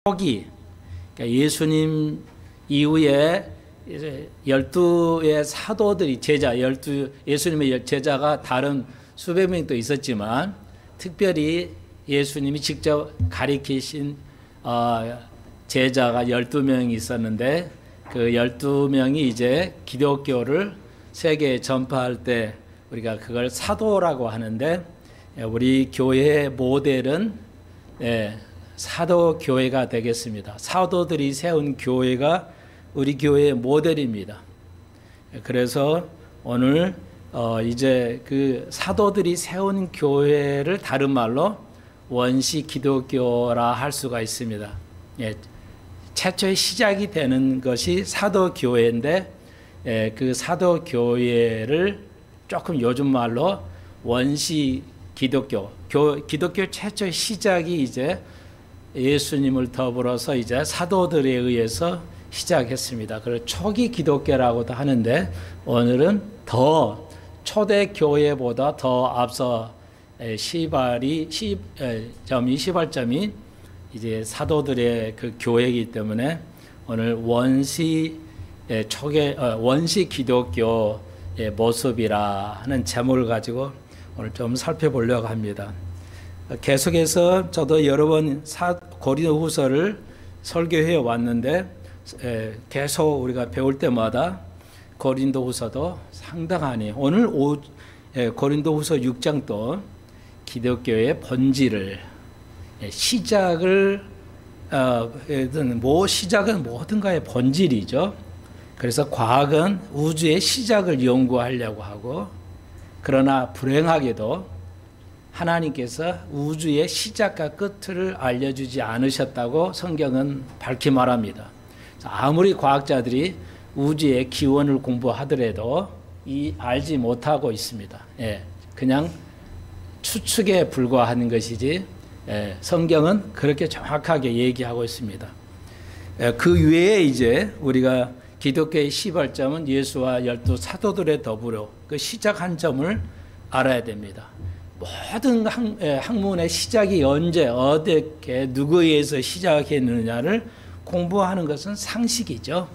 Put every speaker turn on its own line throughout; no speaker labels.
초기, 그러니까 예수님 이후에 이제 12의 사도들이 예수님의 제자가 다른 수백 명이 또 있었지만 특별히 예수님이 직접 가리키신 제자가 12명이 있었는데 그 12명이 이제 기독교를 세계에 전파할 때 우리가 그걸 사도라고 하는데, 우리 교회의 모델은 사도교회가 되겠습니다. 사도들이 세운 교회가 우리 교회의 모델입니다. 그래서 오늘 이제 그 사도들이 세운 교회를 다른 말로 원시 기독교라 할 수가 있습니다. 최초의 시작이 되는 것이 사도교회인데, 그 사도교회를 조금 요즘 말로 원시 기독교, 기독교 최초의 시작이 이제 예수님을 더불어서 이제 사도들에 의해서 시작했습니다. 그래서 초기 기독교라고도 하는데, 오늘은 더 초대 교회보다 더 앞서 시발점이 이제 사도들의 그 교회이기 때문에 오늘 원시 기독교의 모습이라 하는 제목을 가지고 오늘 좀 살펴보려고 합니다. 계속해서 저도 여러 번 고린도후서를 설교해 왔는데, 계속 우리가 배울 때마다 고린도후서도 상당하니 오늘 고린도후서 6장도 기독교의 본질을, 시작은 모든가의 본질이죠. 그래서 과학은 우주의 시작을 연구하려고 하고, 그러나 불행하게도 하나님께서 우주의 시작과 끝을 알려주지 않으셨다고 성경은 밝히 말합니다. 아무리 과학자들이 우주의 기원을 공부하더라도 알지 못하고 있습니다. 그냥 추측에 불과한 것이지, 성경은 그렇게 정확하게 얘기하고 있습니다. 그 외에 이제 우리가 기독교의 시발점은 예수와 12 사도들의 더불어 그 시작한 점을 알아야 됩니다. 모든 학문의 시작이 언제, 어떻게, 누구에 의해서 시작했느냐를 공부하는 것은 상식이죠.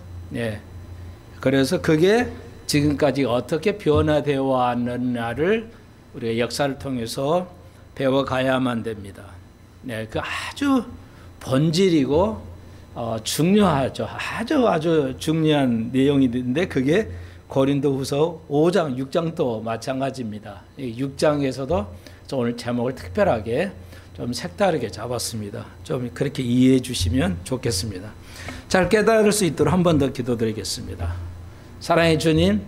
그래서 그게 지금까지 어떻게 변화되어 왔느냐를 우리가 역사를 통해서 배워가야만 됩니다. 그 아주 본질이고 중요하죠. 아주 중요한 내용인데, 그게 고린도후서 5장, 6장도 마찬가지입니다. 6장에서도 오늘 제목을 특별하게 좀 색다르게 잡았습니다. 좀 그렇게 이해해 주시면 좋겠습니다. 잘 깨달을 수 있도록 한 번 더 기도드리겠습니다. 사랑의 주님,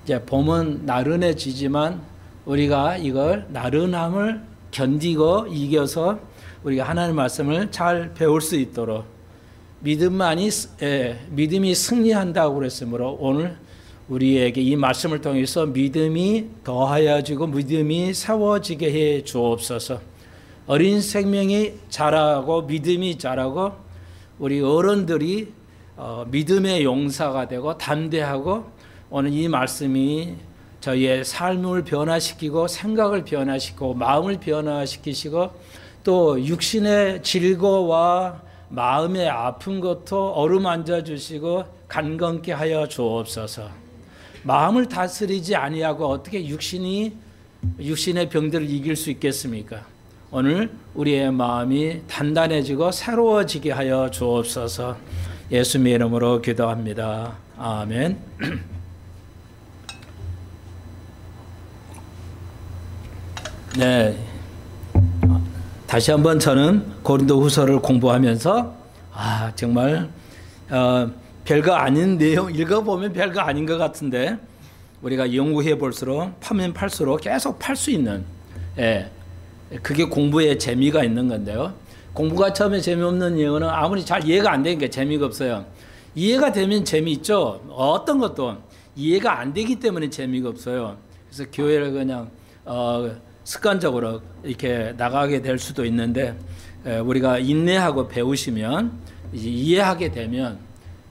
이제 봄은 나른해지지만 우리가 이걸 나른함을 견디고 이겨서 우리가 하나님의 말씀을 잘 배울 수 있도록 믿음이 승리한다고 그랬으므로 오늘 우리에게 이 말씀을 통해서 믿음이 더하여지고 믿음이 세워지게 해 주옵소서. 어린 생명이 자라고 믿음이 자라고 우리 어른들이 믿음의 용사가 되고 담대하고, 오늘 이 말씀이 저희의 삶을 변화시키고 생각을 변화시키고 마음을 변화시키시고, 또 육신의 질고와 마음의 아픈 것도 어루만져 주시고 간건케 하여 주옵소서. 마음을 다스리지 아니하고 어떻게 육신의 병들을 이길 수 있겠습니까? 오늘 우리의 마음이 단단해지고 새로워지게 하여 주옵소서. 예수님의 이름으로 기도합니다. 아멘. 다시 한번 저는 고린도후서를 공부하면서 정말 별거 아닌 내용 읽어보면 별거 아닌 것 같은데, 우리가 연구해 볼수록 파면 팔수록 계속 팔 수 있는, 그게 공부에 재미가 있는 건데요. 공부가 처음에 재미없는 이유는 아무리 잘 이해가 안 되니까 재미가 없어요. 이해가 되면 재미있죠. 어떤 것도 이해가 안 되기 때문에 재미가 없어요. 그래서 교회를 그냥 습관적으로 이렇게 나가게 될 수도 있는데, 우리가 인내하고 배우시면 이제 이해하게 되면,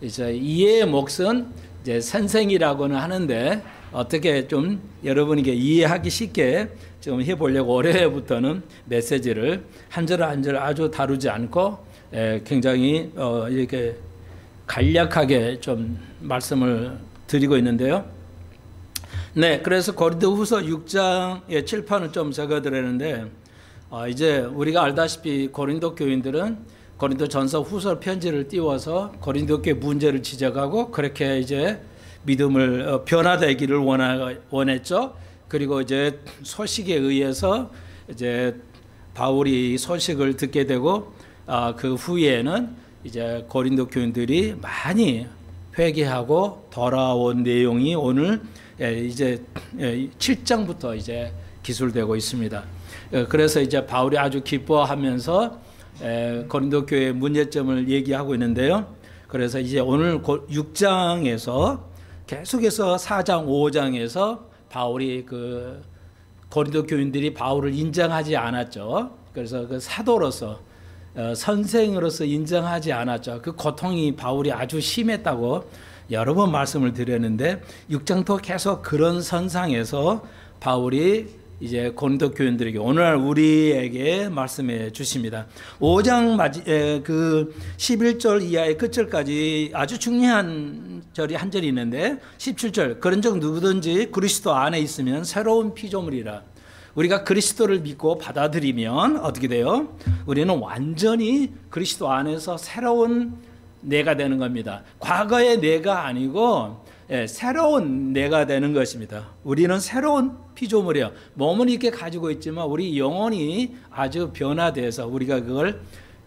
이제 이해의 몫은 이제 선생이라고는 하는데, 어떻게 좀 여러분에게 이해하기 쉽게 좀 해보려고 올해부터는 메시지를 한 절 한 절 아주 다루지 않고 굉장히 이렇게 간략하게 좀 말씀을 드리고 있는데요. 네, 그래서 고린도후서 6장의 칠판을 좀 적어드렸는데 이제 우리가 알다시피 고린도 교인들은 고린도전서 후서 편지를 띄워서 고린도 교회 문제를 지적하고 그렇게 이제 믿음을 변화되기를 원했죠. 그리고 이제 소식에 의해서 이제 바울이 소식을 듣게 되고 그 후에는 이제 고린도 교인들이 많이 회개하고 돌아온 내용이 오늘 이제 7장부터 이제 기술되고 있습니다. 그래서 이제 바울이 아주 기뻐하면서 고린도 교회 문제점을 얘기하고 있는데요. 그래서 이제 오늘 6장에서 계속해서 4장, 5장에서 바울이 그 고린도 교인들이 바울을 인정하지 않았죠. 그래서 그 사도로서 선생으로서 인정하지 않았죠. 그 고통이 바울이 아주 심했다고 여러 번 말씀을 드렸는데 6장도 계속 그런 선상에서 바울이 이제 고린도 교인들에게 오늘 우리에게 말씀해 주십니다. 5장 그 11절 이하의 끝절까지 아주 중요한 절이 한 절이 있는데 17절 그런즉 누구든지 그리스도 안에 있으면 새로운 피조물이라. 우리가 그리스도를 믿고 받아들이면 어떻게 돼요? 우리는 완전히 그리스도 안에서 새로운 내가 되는 겁니다. 과거의 내가 아니고 새로운 내가 되는 것입니다. 우리는 새로운 피조물이에요. 몸은 이렇게 가지고 있지만 우리 영혼이 아주 변화돼서 우리가 그걸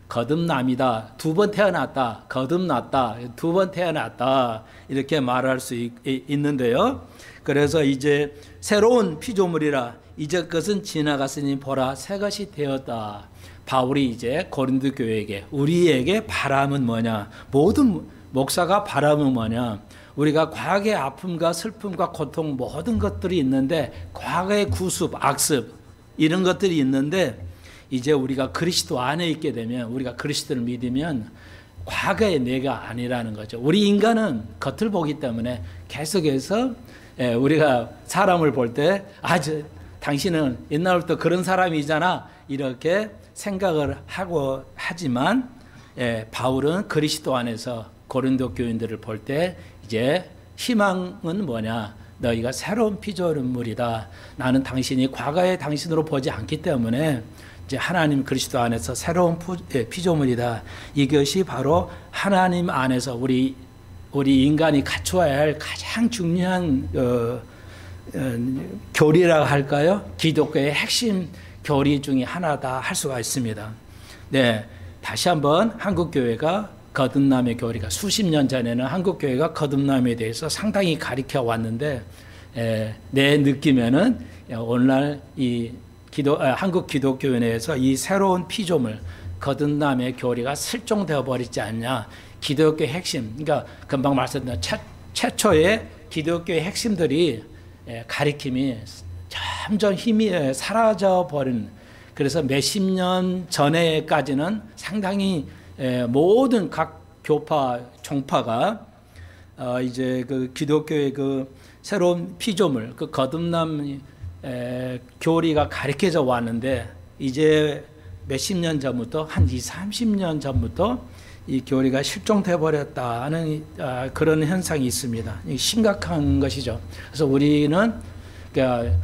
거듭남이다. 두 번 태어났다. 거듭났다. 두 번 태어났다. 이렇게 말할 수 있는데요. 그래서 이제 새로운 피조물이라 이제 것은 지나갔으니 보라 새 것이 되었다. 바울이 이제 고린도 교회에게 우리에게 바람은 뭐냐? 모든 목사가 바람은 뭐냐? 우리가 과거의 아픔과 슬픔과 고통 모든 것들이 있는데 과거의 구습, 악습 이런 것들이 있는데 이제 우리가 그리스도 안에 있게 되면 우리가 그리스도를 믿으면 과거의 내가 아니라는 거죠. 우리 인간은 겉을 보기 때문에 계속해서 우리가 사람을 볼 때 당신은 옛날부터 그런 사람이잖아 이렇게 생각을 하고 하지만 바울은 그리스도 안에서 고린도 교인들을 볼 때 이제 희망은 뭐냐? 너희가 새로운 피조물이다. 나는 당신이 과거의 당신으로 보지 않기 때문에 이제 하나님 그리스도 안에서 새로운 피조물이다. 이것이 바로 하나님 안에서 우리 인간이 갖추어야 할 가장 중요한 교리라고 할까요? 기독교의 핵심 교리 중에 하나다 할 수가 있습니다. 네, 다시 한번 한국 교회가 거듭남의 교리가 수십 년 전에는 한국 교회가 거듭남에 대해서 상당히 가르쳐 왔는데 내 느낌에는 오늘날 이 한국 기독교인에서 이 새로운 피조물 거듭남의 교리가 설정되어 버리지 않냐. 기독교의 핵심, 그러니까 금방 말씀드린 최초의 기독교의 핵심들이 가리킴이 점점 힘이 사라져 버린. 그래서 몇십 년 전에까지는 상당히 모든 각 교파 종파가 이제 그 기독교의 그 새로운 피조물, 그 거듭남 교리가 가르쳐져 왔는데 이제 몇십 년 전부터 한 20, 30년 전부터 이 교리가 실종돼 버렸다는 그런 현상이 있습니다. 심각한 것이죠. 그래서 우리는 그러니까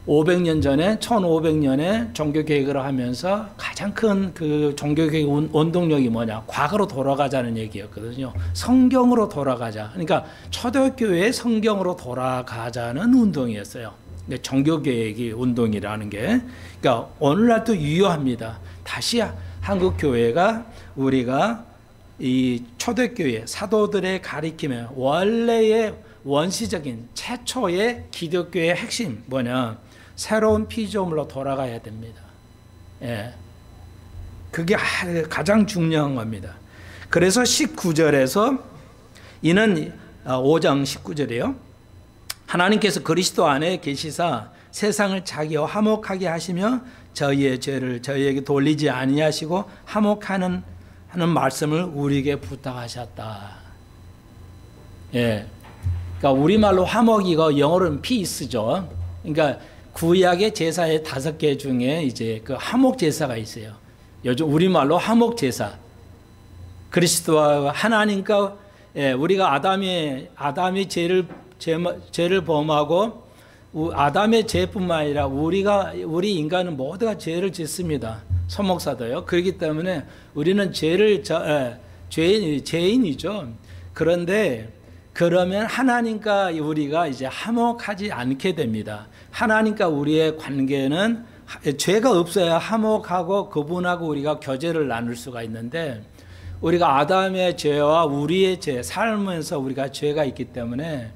500년 전에 1500년에 종교개혁을 하면서 가장 큰 그 종교개혁 원동력이 뭐냐? 과거로 돌아가자는 얘기였거든요. 성경으로 돌아가자. 그러니까 초대교회의 성경으로 돌아가자는 운동이었어요. 종교개혁이 운동이라는 게. 그러니까 오늘날도 유효합니다. 다시 한국 교회가 우리가 이 초대교회 사도들의 가리킴에 원래의 원시적인 최초의 기독교의 핵심 뭐냐? 새로운 피조물로 돌아가야 됩니다. 예. 그게 가장 중요한 겁니다. 그래서 19절에서 이는 5장 19절이에요. 하나님께서 그리스도 안에 계시사 세상을 자기와 화목하게 하시며 저희의 죄를 저희에게 돌리지 아니하시고 화목하는 말씀을 우리에게 부탁하셨다. 예. 그러니까 우리말로 화목이고 영어로는 피스죠. 그러니까 구약의 제사의 5개 중에 이제 그 화목 제사가 있어요. 요즘 우리말로 화목 제사. 그리스도와 하나님과 우리가 아담이 죄를 범하고 아담의 죄뿐만 아니라 우리 인간은 모두가 죄를 짓습니다. 소목사도요. 그렇기 때문에 우리는 죄인이죠. 그런데 그러면 하나님과 우리가 이제 화목하지 않게 됩니다. 하나님과 우리의 관계는 죄가 없어야 화목하고 그분하고 우리가 교제를 나눌 수가 있는데, 우리가 아담의 죄와 우리의 죄, 살면서 우리가 죄가 있기 때문에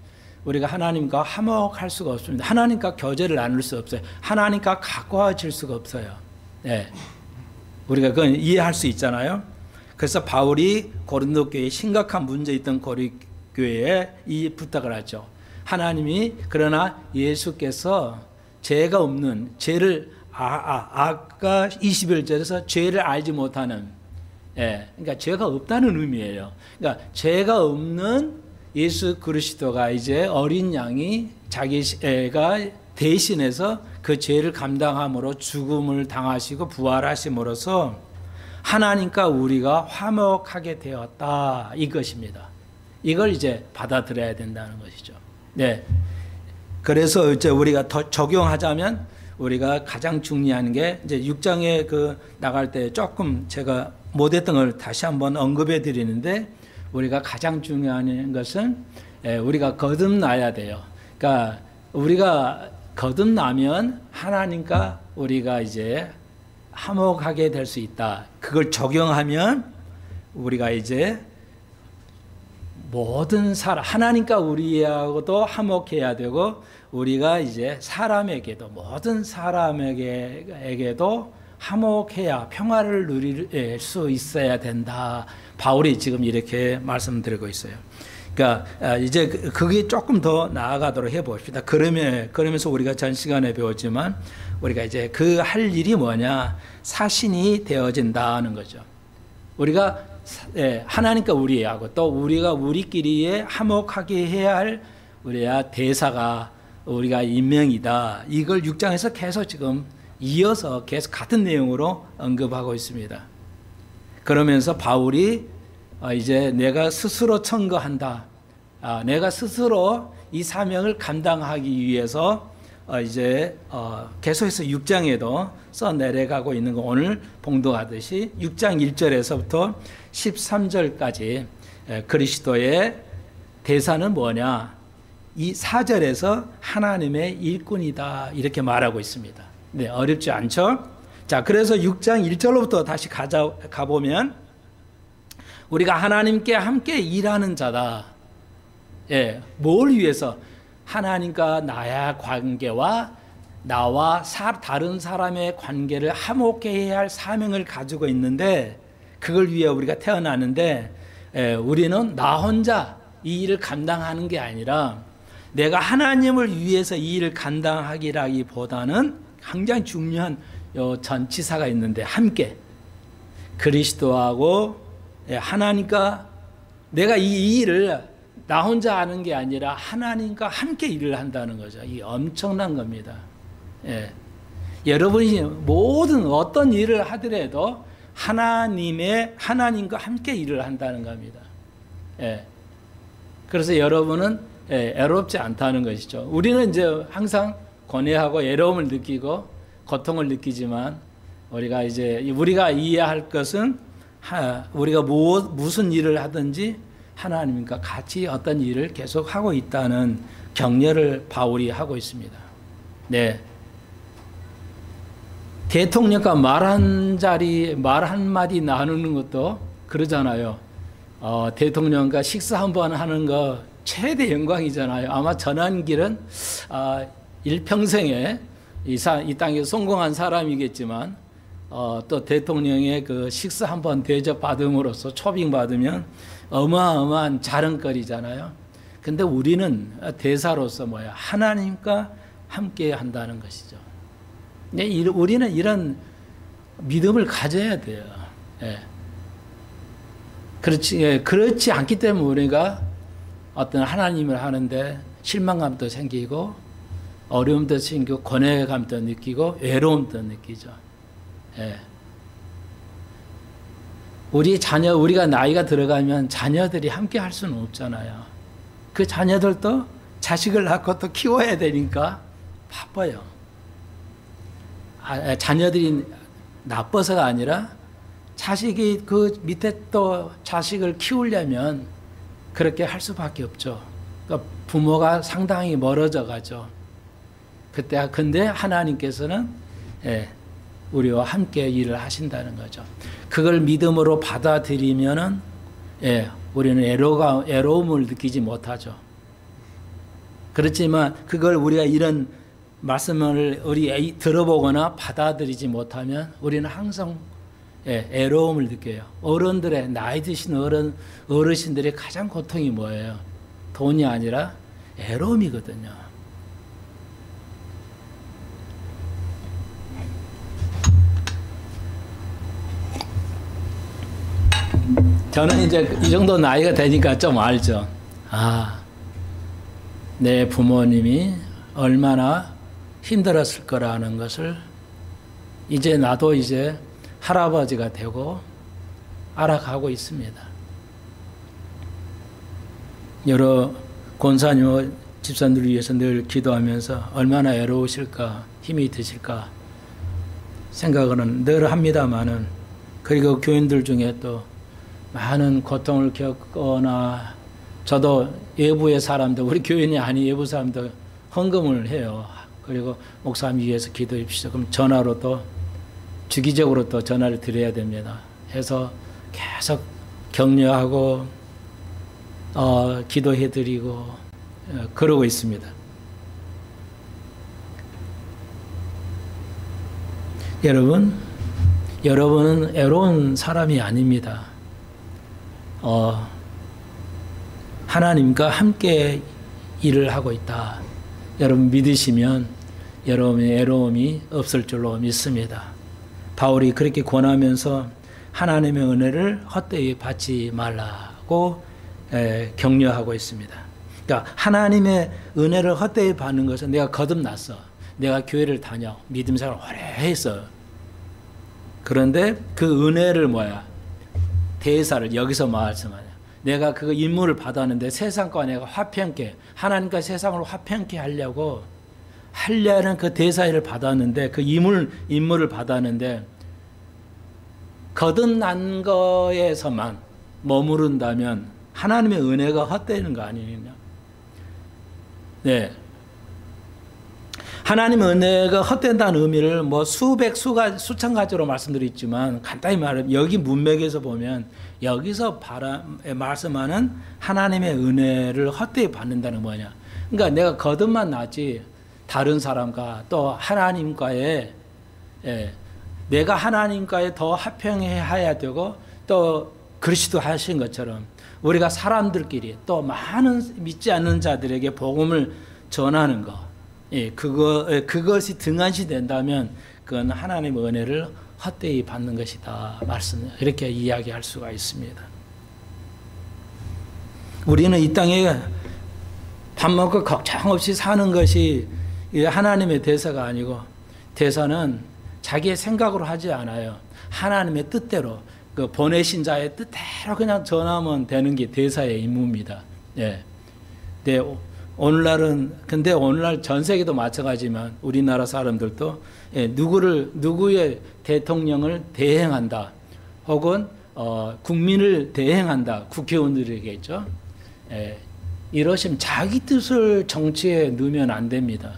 우리가 하나님과 화목할 수가 없습니다. 하나님과 교제를 나눌 수 없어요. 하나님과 가까워질 수가 없어요. 네. 우리가 그건 이해할 수 있잖아요. 그래서 바울이 고린도 교회에 심각한 문제 있던 고린도 교회에 이 부탁을 하죠. 하나님이 그러나 예수께서 죄가 없는 죄를 아까 21절에서 죄를 알지 못하는, 그러니까 죄가 없다는 의미예요. 그러니까 죄가 없는 예수 그리스도가 이제 어린 양이 자기 애가 대신해서 그 죄를 감당함으로 죽음을 당하시고 부활하심으로써 하나님과 우리가 화목하게 되었다, 이것입니다. 이걸 이제 받아들여야 된다는 것이죠. 네. 그래서 이제 우리가 더 적용하자면 우리가 가장 중요한 게 이제 6장에 나갈 때 조금 제가 못했던 걸 다시 한번 언급해 드리는데, 우리가 가장 중요한 것은 우리가 거듭나야 돼요. 그러니까 우리가 거듭나면 하나님과 우리가 이제 화목하게 될 수 있다. 그걸 적용하면 우리가 이제 모든 사람, 하나님과 우리하고도 화목해야 되고, 우리가 이제 사람에게도, 모든 사람에게도 화목해야 평화를 누릴 수 있어야 된다. 바울이 지금 이렇게 말씀드리고 있어요. 그러니까 이제 그게 조금 더 나아가도록 해봅시다. 그러면서 우리가 전 시간에 배웠지만 우리가 이제 그 할 일이 뭐냐, 사신이 되어진다는 거죠. 우리가 하나님과 우리하고 또 우리가 우리끼리에 화목하게 해야 할 우리야 대사가 우리가 인명이다. 이걸 6장에서 계속 지금 이어서 계속 같은 내용으로 언급하고 있습니다. 그러면서 바울이 이제 내가 스스로 청거한다. 내가 스스로 이 사명을 감당하기 위해서 이제 계속해서 6장에도 써내려가고 있는 거 오늘 봉독하듯이 6장 1절에서부터 13절까지 그리스도의 대사는 뭐냐? 이 4절에서 하나님의 일꾼이다, 이렇게 말하고 있습니다. 네, 어렵지 않죠? 자, 그래서 6장 1절로부터 다시 가보면 우리가 하나님께 함께 일하는 자다. 뭘 위해서? 하나님과 나의 관계와 나와 다른 사람의 관계를 화목케 해야 할 사명을 가지고 있는데, 그걸 위해 우리가 태어나는데, 우리는 나 혼자 이 일을 감당하는 게 아니라 내가 하나님을 위해서 이 일을 감당하기라기보다는 굉장히 중요한 전치사가 있는데, 함께 그리스도하고 하나님과 내가 이 일을 나 혼자 하는 게 아니라 하나님과 함께 일을 한다는 거죠. 이 엄청난 겁니다. 여러분이 모든 어떤 일을 하더라도 하나님과 함께 일을 한다는 겁니다. 그래서 여러분은 애롭지 않다는 것이죠. 우리는 이제 항상 고뇌하고 애로움을 느끼고 고통을 느끼지만, 우리가 이해할 것은 우리가 무슨 일을 하든지 하나님과 같이 어떤 일을 계속 하고 있다는 격려를 바울이 하고 있습니다. 네. 대통령과 말 한마디 나누는 것도 그러잖아요. 대통령과 식사 한번 하는 거 최대 영광이잖아요. 아마 전환길은 일평생에 이 땅에 성공한 사람이겠지만, 또 대통령의 그 식사 한번 대접 받음으로써 초빙 받으면 어마어마한 자랑거리잖아요. 근데 우리는 대사로서 하나님과 함께 한다는 것이죠. 우리는 이런 믿음을 가져야 돼요. 그렇지 않기 때문에 우리가 어떤 하나님을 하는데 실망감도 생기고 어려움도 생기고 고뇌감도 느끼고 외로움도 느끼죠. 우리가 나이가 들어가면 자녀들이 함께 할 수는 없잖아요. 그 자녀들도 자식을 낳고 또 키워야 되니까 바빠요. 자녀들이 나빠서가 아니라 자식이 그 밑에 또 자식을 키우려면 그렇게 할 수밖에 없죠. 그러니까 부모가 상당히 멀어져 가죠. 근데 하나님께서는 우리와 함께 일을 하신다는 거죠. 그걸 믿음으로 받아들이면은 우리는 애로움을 느끼지 못하죠. 그렇지만 그걸 우리가 이런 말씀을 들어보거나 받아들이지 못하면 우리는 항상 애로움을 느껴요. 어른들의 나이 드신 어르신들의 가장 고통이 뭐예요? 돈이 아니라 애로움이거든요. 저는 이제 이 정도 나이가 되니까 좀 알죠. 내 부모님이 얼마나 힘들었을 거라는 것을 이제 나도 이제 할아버지가 되고 알아가고 있습니다. 여러 권사님, 집사님들을 위해서 늘 기도하면서 얼마나 외로우실까, 힘이 드실까 생각은 늘 합니다만은, 그리고 교인들 중에 또 많은 고통을 겪거나, 저도 외부의 사람들, 우리 교인이 아닌 외부 사람들 헌금을 해요. 그리고 목사님 위해서 기도해 주시죠. 그럼 전화로 또 주기적으로 또 전화를 드려야 됩니다. 해서 계속 격려하고 기도해 드리고 그러고 있습니다. 여러분은 애로운 사람이 아닙니다. 하나님과 함께 일을 하고 있다. 여러분 믿으시면 여러분의 애로움이 없을 줄로 믿습니다. 바울이 그렇게 권하면서 하나님의 은혜를 헛되이 받지 말라고 격려하고 있습니다. 그러니까 하나님의 은혜를 헛되이 받는 것은, 내가 거듭났어, 내가 교회를 다녀, 믿음 생활을 오래 했어. 그런데 그 은혜를 대사를 여기서 말씀하냐. 내가 그 임무를 받았는데 세상과 내가 화평케, 하나님과 세상을 화평케 하려는 그 대사를 받았는데, 그 임무를 받았는데 거듭난 거에서만 머무른다면 하나님의 은혜가 헛되는 거 아니냐. 네. 하나님의 은혜가 헛된다는 의미를 수천 가지로 말씀드렸지만, 간단히 말하면 여기 문맥에서 보면 여기서 말씀하는 하나님의 은혜를 헛되이 받는다는 뭐냐. 그러니까 내가 거듭만 나지 다른 사람과 또 하나님과의 내가 하나님과의 더 화평해야 되고, 또 그리스도 하신 것처럼 우리가 사람들끼리 또 많은 믿지 않는 자들에게 복음을 전하는 것, 그것이 등한시 된다면 그건 하나님의 은혜를 헛되이 받는 것이다. 이렇게 이야기할 수가 있습니다. 우리는 이 땅에 밥 먹고 걱정 없이 사는 것이 하나님의 대사가 아니고, 대사는 자기의 생각으로 하지 않아요. 하나님의 뜻대로, 그 보내신 자의 뜻대로 그냥 전하면 되는 게 대사의 임무입니다. 네. 근데 오늘날 전 세계도 마찬가지지만 우리나라 사람들도 누구의 대통령을 대행한다, 혹은 국민을 대행한다, 국회의원들에게죠. 이러시면 자기 뜻을 정치에 넣으면 안 됩니다.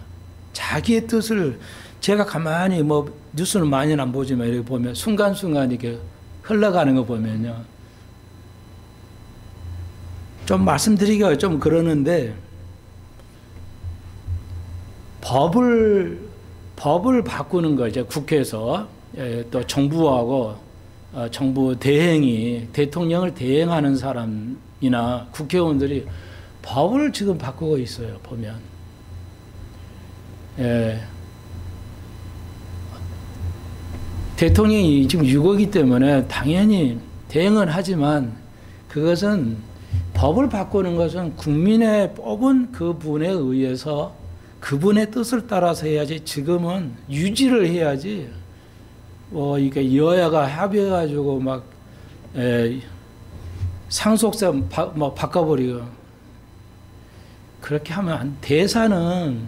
자기의 뜻을, 제가 가만히 뉴스는 많이는 안 보지만 이렇게 보면 순간순간 이렇게 흘러가는 거 보면요, 좀 말씀드리기가 좀 그러는데, 법을 바꾸는 거, 이제 국회에서 또 정부하고 정부 대통령을 대행하는 사람이나 국회의원들이 법을 지금 바꾸고 있어요. 보면 대통령이 지금 유고이기 때문에 당연히 대행은 하지만, 그것은 법을 바꾸는 것은 국민의 뽑은 그분에 의해서 그분의 뜻을 따라서 해야지, 지금은 유지를 해야지, 이게 여야가 합의해가지고 상속세 막 바꿔버리고 그렇게 하면 대사는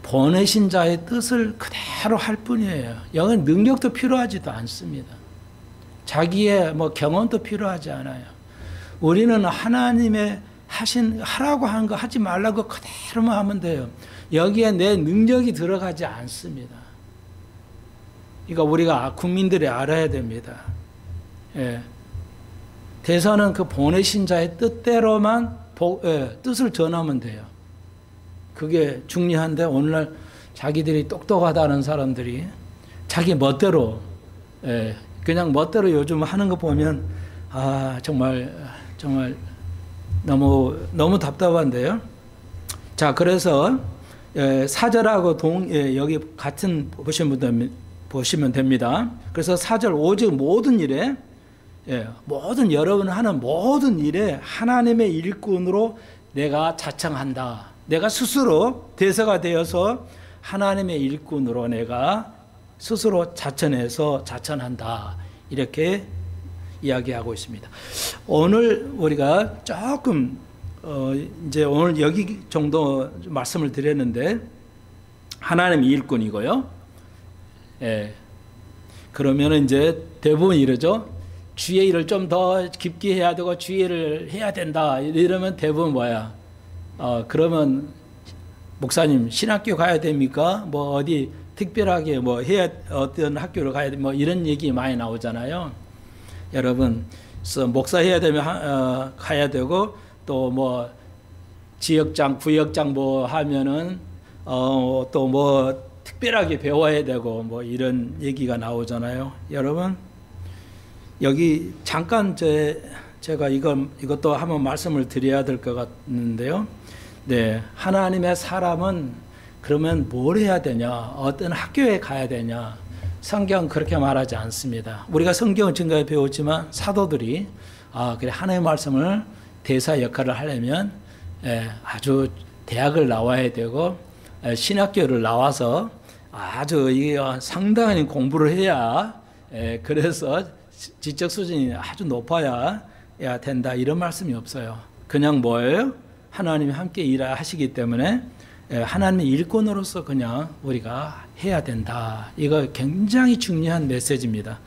보내신 자의 뜻을 그대로 할 뿐이에요. 여기 능력도 필요하지도 않습니다. 자기의 뭐 경험도 필요하지 않아요. 우리는 하나님의 하라고 하는 거 하지 말라고 그대로만 하면 돼요. 여기에 내 능력이 들어가지 않습니다. 그러니까 우리가 국민들이 알아야 됩니다. 예. 대사는 그 보내신 자의 뜻대로만 뜻을 전하면 돼요. 그게 중요한데 오늘날 자기들이 똑똑하다는 사람들이 자기 멋대로 그냥 멋대로 요즘 하는 거 보면 정말 너무 답답한데요. 자, 그래서 4절하고 여기 같은 보시면 됩니다. 그래서 4절 오직 모든 일에 여러분 하는 모든 일에 하나님의 일꾼으로 내가 자청한다. 내가 스스로 대사가 되어서 하나님의 일꾼으로 내가 스스로 자천한다. 이렇게 이야기하고 있습니다. 오늘 우리가 조금 이제 오늘 여기 정도 말씀을 드렸는데 하나님의 일꾼이고요. 그러면 이제 대부분 이러죠. 주의 일을 좀 더 깊게 해야 되고 주의 일을 해야 된다. 이러면 대부분 뭐야? 그러면 목사님 신학교 가야 됩니까? 뭐 어디 특별하게 뭐 해야 어떤 학교를 가야 돼? 뭐 이런 얘기 많이 나오잖아요. 여러분, 목사 해야 되면 가야 되고 또 뭐 지역장, 구역장 뭐 하면은 또 뭐 특별하게 배워야 되고 뭐 이런 얘기가 나오잖아요. 여러분, 여기 잠깐 제가 이것도 한번 말씀을 드려야 될 것 같는데요. 네, 하나님의 사람은 그러면 뭘 해야 되냐? 어떤 학교에 가야 되냐? 성경 그렇게 말하지 않습니다. 우리가 성경을 지금까지 배웠지만 사도들이 그래 하나님의 말씀을 대사 역할을 하려면 아주 대학을 나와야 되고 신학교를 나와서 아주 상당한 공부를 해야 그래서 지적 수준이 아주 높아야 된다 이런 말씀이 없어요. 그냥 뭐예요? 하나님이 함께 일하시기 때문에 하나님의 일꾼으로서 그냥 우리가 해야 된다. 이거 굉장히 중요한 메시지입니다.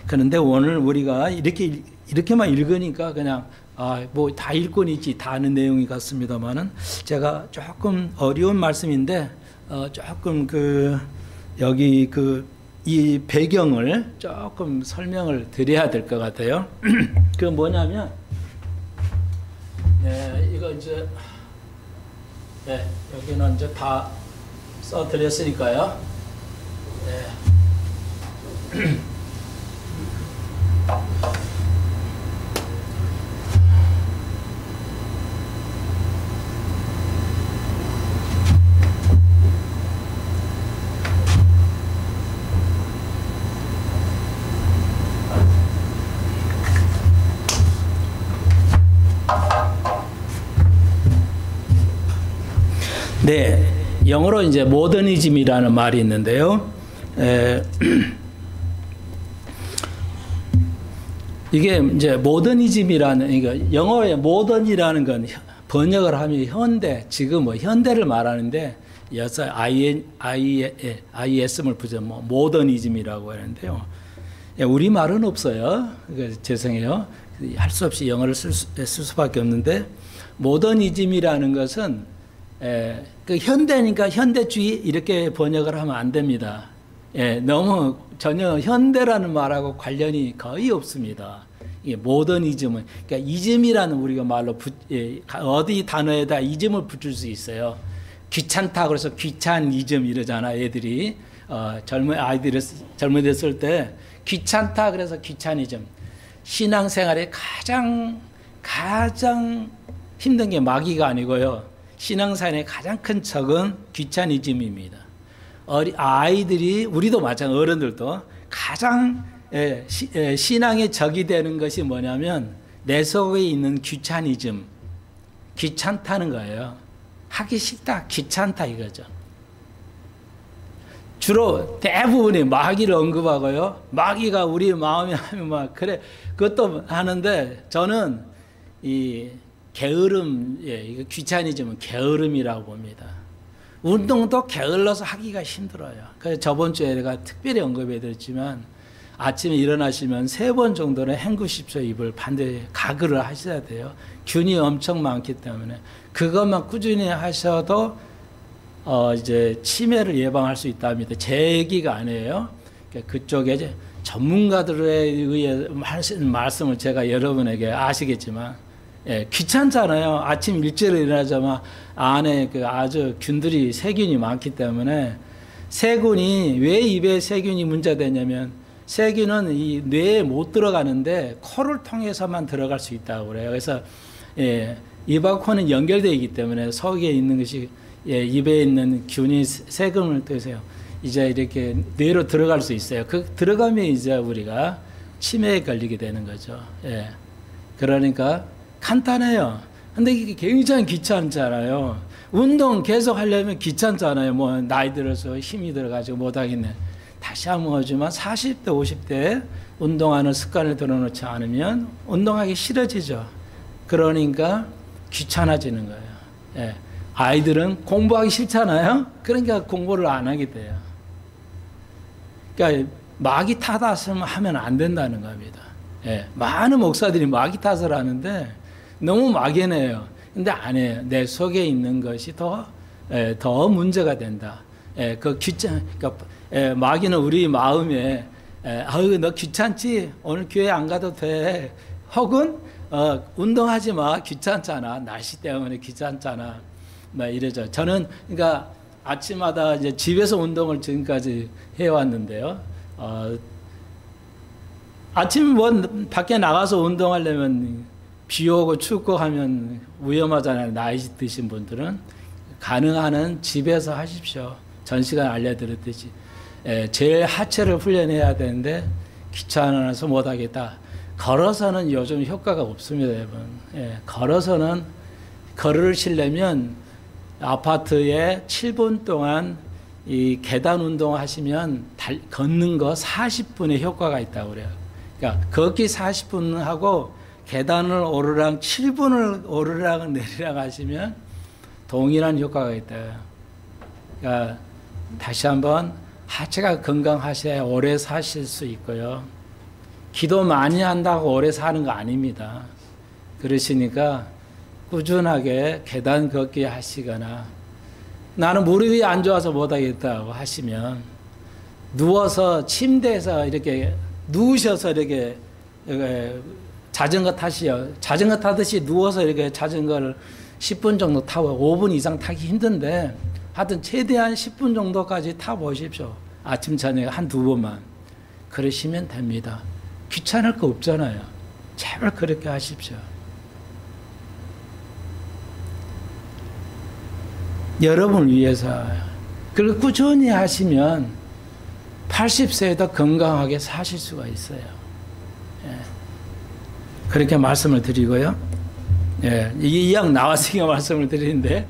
그런데 오늘 우리가 이렇게만 읽으니까 그냥 뭐 다 일꾼이지 다 아는 내용이 같습니다만은 제가 조금 어려운 말씀인데 조금 여기 이 배경을 조금 설명을 드려야 될 것 같아요. 그 뭐냐면 이거 이제 여기는 이제 다 써드렸으니까요. 네, 영어로 이제 모더니즘이라는 말이 있는데요. 이게 이제 모더니즘이라는, 그러니까 영어의 모던이라는 건 번역을 하면 현대, 지금 뭐 현대를 말하는데 여기서 ISM을 붙여 모더니즘이라고 하는데요. 우리 말은 없어요. 죄송해요. 할 수 없이 영어를 쓸 수밖에 없는데 모더니즘이라는 것은 그 현대니까 현대주의 이렇게 번역을 하면 안 됩니다. 너무 전혀 현대라는 말하고 관련이 거의 없습니다. 이게 모더니즘은 그러니까 이즘이라는 우리가 말로 어디 단어에다 이즘을 붙일 수 있어요. 귀찮다 그래서 귀찬이즘 이러잖아 애들이 젊은 아이들이 젊어졌을 때 귀찮다 그래서 귀차니즘. 신앙생활에 가장 힘든 게 마귀가 아니고요. 신앙생활의 가장 큰 적은 귀차니즘입니다. 아이들이 우리도 마찬가지 어른들도 가장 신앙의 적이 되는 것이 뭐냐면 내 속에 있는 귀차니즘, 귀찮다는 거예요. 하기 싫다, 귀찮다 이거죠. 주로 대부분이 마귀를 언급하고요. 마귀가 우리 마음에 하면 막 그래 그것도 하는데 저는 이 게으름, 이거 귀차니즘은 게으름이라고 봅니다. 운동도 게을러서 하기가 힘들어요. 그래서 저번 주에 내가 특별히 언급해 드렸지만 아침에 일어나시면 3번 정도는 헹구십시오. 입을 반드시 가글을 하셔야 돼요. 균이 엄청 많기 때문에 그것만 꾸준히 하셔도 이제 치매를 예방할 수 있답니다. 제 얘기가 아니에요. 그쪽에 이제 전문가들에 의해 하시는 말씀을 제가 여러분에게 아시겠지만, 귀찮잖아요. 아침 일찍 일어나자마자 안에 그 아주 균들이 세균이 많기 때문에 세균이 왜 입에 세균이 문제되냐면 세균은 이 뇌에 못 들어가는데 코를 통해서만 들어갈 수 있다고 그래요. 그래서 입하고 코는 연결되어 있기 때문에 속에 있는 것이 입에 있는 균이 세균을 통해서 이제 이렇게 뇌로 들어갈 수 있어요. 그 들어가면 이제 우리가 치매에 걸리게 되는 거죠. 그러니까 간단해요. 근데 이게 굉장히 귀찮잖아요. 운동 계속 하려면 귀찮잖아요. 뭐 나이 들어서 힘이 들어가지고 못 하겠네. 다시 한번 하지만 40대, 50대에 운동하는 습관을 들어놓지 않으면 운동하기 싫어지죠. 그러니까 귀찮아지는 거예요. 아이들은 공부하기 싫잖아요. 그러니까 공부를 안 하게 돼요. 그러니까 마귀 탓을 하면 안 된다는 겁니다. 많은 목사들이 마귀 탓을 하는데 너무 막연해요. 근데 안 해요. 내 속에 있는 것이 더 문제가 된다. 그러니까 마귀는 우리 마음에 아유 너 귀찮지? 오늘 교회 안 가도 돼. 혹은 운동하지 마. 귀찮잖아. 날씨 때문에 귀찮잖아. 막 이러죠. 저는 그러니까 아침마다 이제 집에서 운동을 지금까지 해왔는데요. 아침 뭐 밖에 나가서 운동하려면 비 오고 춥고 하면 위험하잖아요. 나이 드신 분들은 가능한 한 집에서 하십시오. 전 시간 알려드렸듯이 제일 하체를 훈련해야 되는데 귀찮아서 못하겠다. 걸어서는 요즘 효과가 없습니다, 여러분. 걸어서는 걸으시려면 아파트에 7분 동안 이 계단 운동을 하시면 걷는 거 40분의 효과가 있다고 그래요. 그러니까 걷기 40분 하고 계단을 오르락 7분을 오르락 내리락 하시면 동일한 효과가 있다. 그러니까 다시 한번 하체가 건강하셔야 오래 사실 수 있고요. 기도 많이 한다고 오래 사는 거 아닙니다. 그러시니까 꾸준하게 계단 걷기 하시거나 나는 무릎이 안 좋아서 못하겠다고 하시면 누워서 침대에서 이렇게 누우셔서 이렇게 자전거 타시요. 자전거 타듯이 누워서 이렇게 자전거를 10분 정도 타고 5분 이상 타기 힘든데 하여튼 최대한 10분 정도까지 타보십시오. 아침 저녁에 한두 번만. 그러시면 됩니다. 귀찮을 거 없잖아요. 제발 그렇게 하십시오. 여러분을 위해서. 그리고 꾸준히 하시면 80세에도 건강하게 사실 수가 있어요. 그렇게 말씀을 드리고요. 이 이양 나왔으니까 말씀을 드리는데,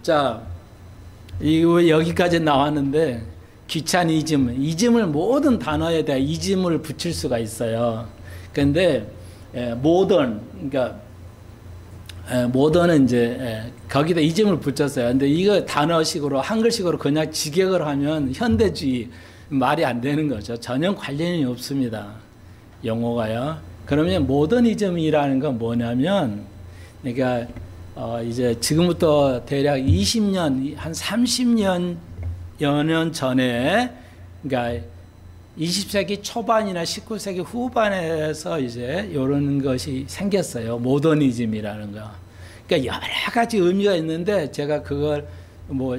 자, 이거 여기까지 나왔는데, 귀차니즘, 이즘을 모든 단어에 대해 이즘을 붙일 수가 있어요. 그런데, 모던, 그러니까, 모던은 이제, 거기다 이즘을 붙였어요. 근데 이거 단어식으로, 한글식으로 그냥 직역을 하면 현대주의 말이 안 되는 거죠. 전혀 관련이 없습니다. 용어가요. 그러면 모더니즘이라는 건 뭐냐면, 그러니까 이제 지금부터 대략 20년, 한 30년 여 전에, 그러니까 20세기 초반이나 19세기 후반에서 이제 이런 것이 생겼어요. 모더니즘이라는 거. 그러니까 여러 가지 의미가 있는데 제가 그걸 뭐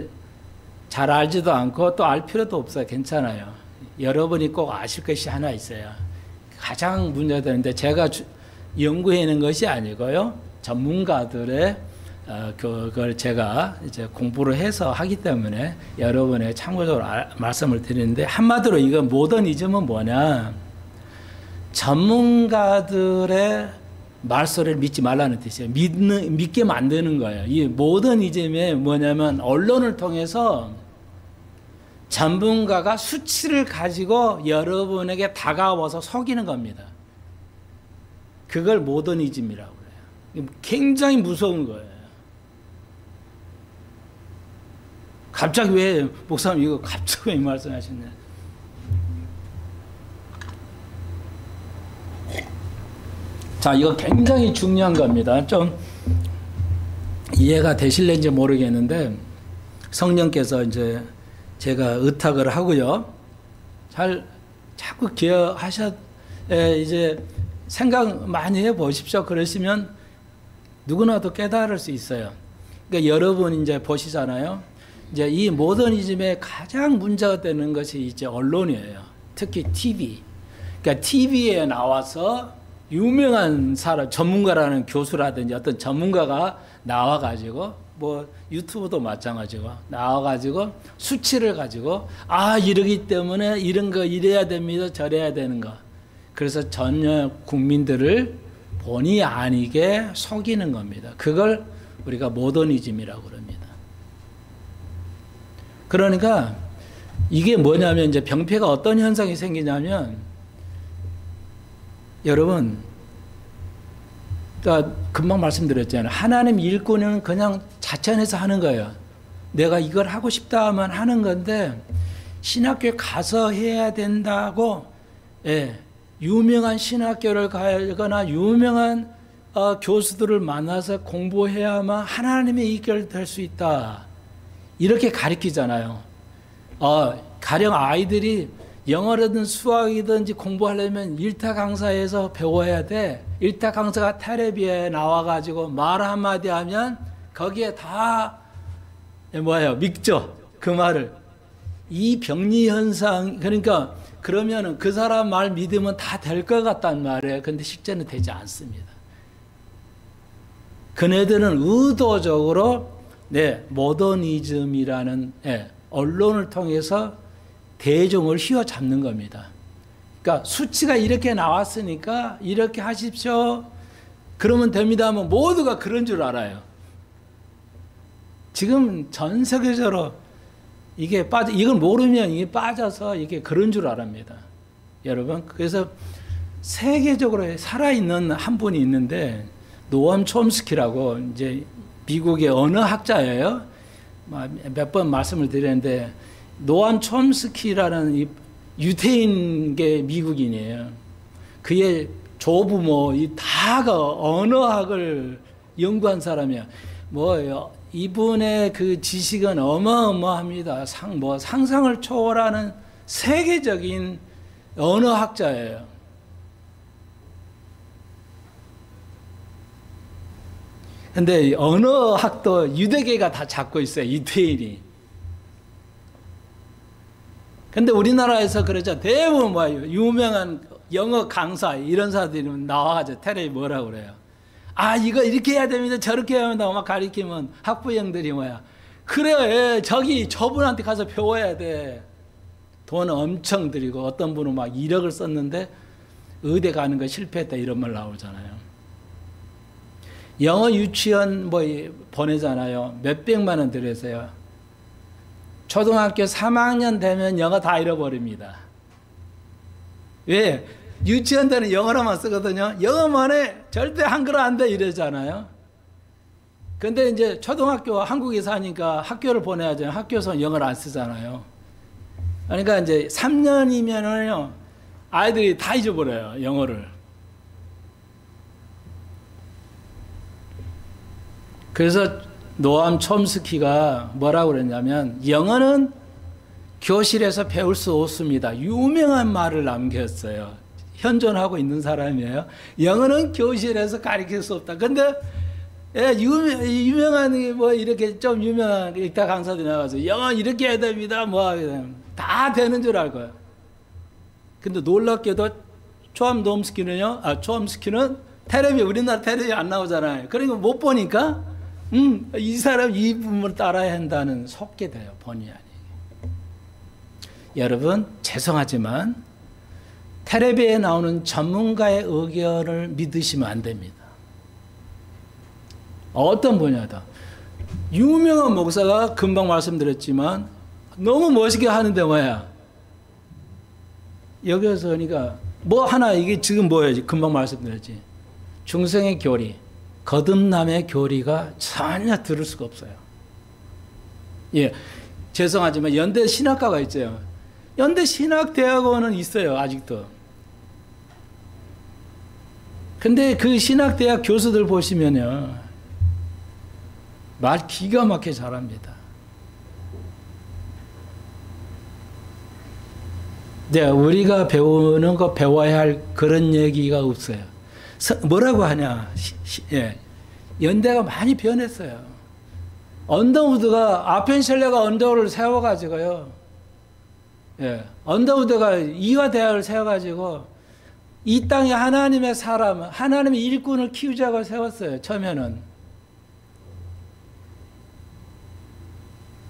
잘 알지도 않고 또 알 필요도 없어요. 괜찮아요. 여러분이 꼭 아실 것이 하나 있어요. 가장 문제가 되는데 제가 연구해낸 것이 아니고요. 전문가들의 그걸 제가 이제 공부를 해서 하기 때문에 여러분의 참고적으로 말씀을 드리는데 한마디로 이건 모더니즘은 뭐냐? 전문가들의 말소리를 믿지 말라는 뜻이에요. 믿게 만드는 거예요. 이 모더니즘이 뭐냐면 언론을 통해서 전문가가 수치를 가지고 여러분에게 다가와서 속이는 겁니다. 그걸 모더니즘이라고 해요. 굉장히 무서운 거예요. 갑자기 왜 목사님 이거 갑자기 왜 말씀하셨냐? 자, 이거 굉장히 중요한 겁니다. 좀 이해가 되실는지 모르겠는데 성령께서 이제 제가 의탁을 하고요. 자꾸 이제 생각 많이 해 보십시오. 그러시면 누구나도 깨달을 수 있어요. 그러니까 여러분 이제 보시잖아요. 이제 이 모더니즘의 가장 문제가 되는 것이 이제 언론이에요. 특히 TV. 그러니까 TV에 나와서 유명한 사람, 전문가라는 교수라든지 어떤 전문가가 나와가지고 뭐 유튜브도 마찬가지고 나와가지고 수치를 가지고 이러기 때문에 이런 거 이래야 됩니다. 저래야 되는 거. 그래서 전혀 국민들을 본의 아니게 속이는 겁니다. 그걸 우리가 모더니즘이라고 그럽니다. 그러니까 이게 뭐냐면 이제 병폐가 어떤 현상이 생기냐면 여러분, 그러니까 금방 말씀드렸잖아요. 하나님 일꾼은 그냥 자천해서 하는 거예요. 내가 이걸 하고 싶다 하면 하는 건데 신학교에 가서 해야 된다고 유명한 신학교를 가거나 유명한 교수들을 만나서 공부해야만 하나님의 이끌될 수 있다. 이렇게 가르치잖아요. 가령 아이들이 영어라든 수학이든지 공부하려면 일타 강사에서 배워야 돼. 일타 강사가 텔레비에 나와가지고 말 한마디 하면 거기에 다 믿죠. 그 말을. 이 병리 현상, 그러니까 그러면은 그 사람 말 믿으면 다 될 것 같단 말이에요. 근데 실제는 되지 않습니다. 그네들은 의도적으로 모더니즘이라는 언론을 통해서 대중을 휘어잡는 겁니다. 그러니까 수치가 이렇게 나왔으니까 이렇게 하십시오. 그러면 됩니다 하면 모두가 그런 줄 알아요. 지금 전 세계적으로 이걸 모르면 이게 빠져서 이게 그런 줄 알합니다. 여러분, 그래서 세계적으로 살아있는 한 분이 있는데 노암 촘스키라고 이제 미국의 언어학자예요. 몇 번 말씀을 드렸는데 노암 촘스키라는 이 유태인계 미국인이에요. 그의 조부모 다가 언어학을 연구한 사람이야. 이분의 그 지식은 어마어마합니다. 상상을 초월하는 세계적인 언어학자예요. 근데 언어학도 유대계가 다 잡고 있어요. 유태인이. 근데 우리나라에서 그러죠. 대부분 유명한 영어 강사 이런 사람들이 나와가지고 텔레비 뭐라고 그래요. 이거 이렇게 해야 됩니다. 저렇게 해야 된다고 막 가르치면 학부형들이 그래, 저분한테 가서 배워야 돼. 돈 엄청 들이고 어떤 분은 막 1억을 썼는데 의대 가는 거 실패했다 이런 말 나오잖아요. 영어 유치원 보내잖아요. 몇백만 원 들여서요. 초등학교 3학년 되면 영어 다 잃어버립니다. 왜? 유치원 때는 영어로만 쓰거든요. 영어만 해. 절대 한글은 안 돼. 이러잖아요. 근데 이제 초등학교 한국에 사니까 학교를 보내야죠. 학교에서 영어를 안 쓰잖아요. 그러니까 이제 3년이면은요, 아이들이 다 잊어버려요. 영어를. 그래서 노암 촘스키가 뭐라고 그랬냐면 영어는 교실에서 배울 수 없습니다. 유명한 말을 남겼어요. 현존하고 있는 사람이에요. 영어는 교실에서 가르칠 수 없다. 근데 유명한 이렇게 좀 유명한 일타 강사들이 나와서 영어 이렇게 해야 됩니다. 다 되는 줄 알고요. 근데 놀랍게도 촘스키는 우리나라 텔레비 안 나오잖아요. 그러니까 못 보니까 이 사람 이 부분을 따라야 한다는 속게 돼요. 본의 아니게. 여러분, 죄송하지만 텔레비에 나오는 전문가의 의견을 믿으시면 안 됩니다. 어떤 분야다. 유명한 목사가 금방 말씀드렸지만 너무 멋있게 하는데 뭐야? 여기서 그러니까 뭐 하나 이게 지금 뭐예요? 금방 말씀드렸지. 중생의 교리, 거듭남의 교리가 전혀 들을 수가 없어요. 예, 죄송하지만 연대 신학과가 있어요. 연대 신학대학원은 있어요, 아직도. 근데 그 신학대학 교수들 보시면요, 말 기가 막히게 잘합니다. 네, 우리가 배우는 거 배워야 할 그런 얘기가 없어요. 뭐라고 하냐? 예, 연대가 많이 변했어요. 언더우드가 아펜셀러가 언더우드를 세워가지고요. 예, 언더우드가 이화대학을 세워가지고 이 땅에 하나님의 사람, 하나님의 일꾼을 키우자고 세웠어요. 처음에는.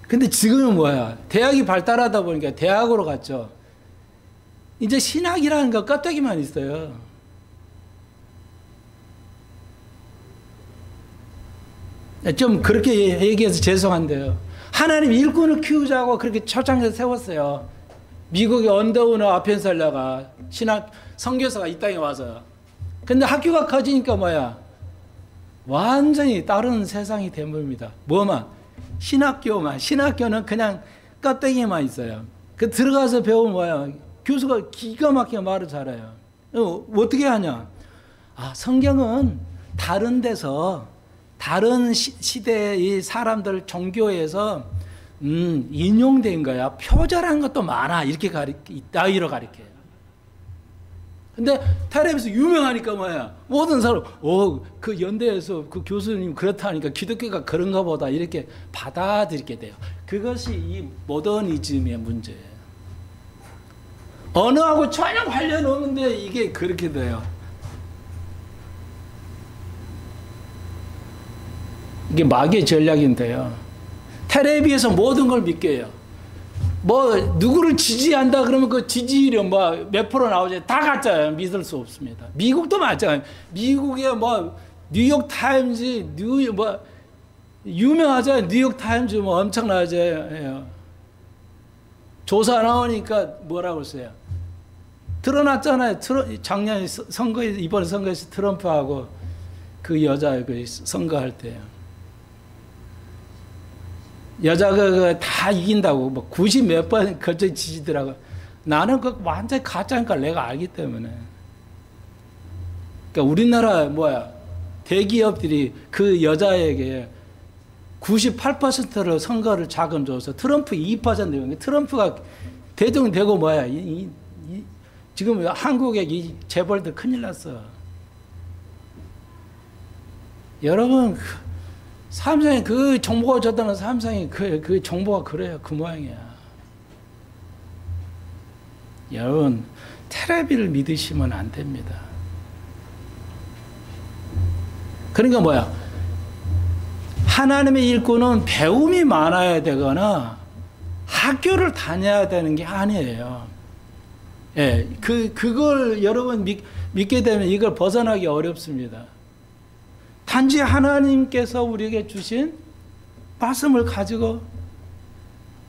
근데 지금은 뭐야? 대학이 발달하다 보니까 대학으로 갔죠. 이제 신학이라는 거 껍데기만 있어요. 좀 그렇게 얘기해서 죄송한데요. 하나님 일꾼을 키우자고 그렇게 초창기에 세웠어요. 미국의 언더우드 아펜셀러가 신학 선교사가 이 땅에 와서. 근데 학교가 커지니까 뭐야? 완전히 다른 세상이 돼버립니다. 뭐만? 신학교만. 신학교는 그냥 껍데기만 있어요. 그 들어가서 배우면 뭐야? 교수가 기가 막히게 말을 잘해요. 어떻게 하냐? 아, 성경은 다른 데서 다른 시대의 사람들 종교에서 인용된 거야. 표절한 것도 많아. 이렇게 따위로 가르쳐요. 근데 텔레비에서 유명하니까 뭐야? 모든 사람, 그 연대에서 그 교수님 그렇다니까 기독교가 그런가 보다 이렇게 받아들이게 돼요. 그것이 이 모더니즘의 문제예요. 언어하고 전혀 관련 없는데 이게 그렇게 돼요. 이게 마귀의 전략인데요. 텔레비에서 모든 걸 믿게 해요. 뭐 누구를 지지한다 그러면 그 지지율이 뭐 몇 프로 나오지 다 가짜예요. 믿을 수 없습니다. 미국도 마찬가지예요. 미국의 뭐 뉴욕 타임즈 뭐 유명하잖아요. 뉴욕 타임즈 뭐 엄청나죠. 조사 나오니까 뭐라고 했어요? 드러났잖아요. 작년 선거에 이번 선거에서 트럼프하고 그 여자 그 선거할 때요. 여자가 다 이긴다고 뭐 90 몇 번 거쳐 지지더라고. 나는 그 완전히 가짜니까 내가 알기 때문에. 그러니까 우리나라 뭐야 대기업들이 그 여자에게 98%를 선거를 자금 줘서 트럼프 2%. 트럼프가 대통령 되고 뭐야 지금 한국의 이 재벌들 큰일 났어. 여러분 삼성이 그 정보가 줬다는 삼성이 그 정보가 그래요. 그 모양이야. 여러분 텔레비를 믿으시면 안 됩니다. 그러니까 뭐야? 하나님의 일꾼은 배움이 많아야 되거나 학교를 다녀야 되는 게 아니에요. 예, 그걸 여러분 믿게 되면 이걸 벗어나기 어렵습니다. 단지 하나님께서 우리에게 주신 말씀을 가지고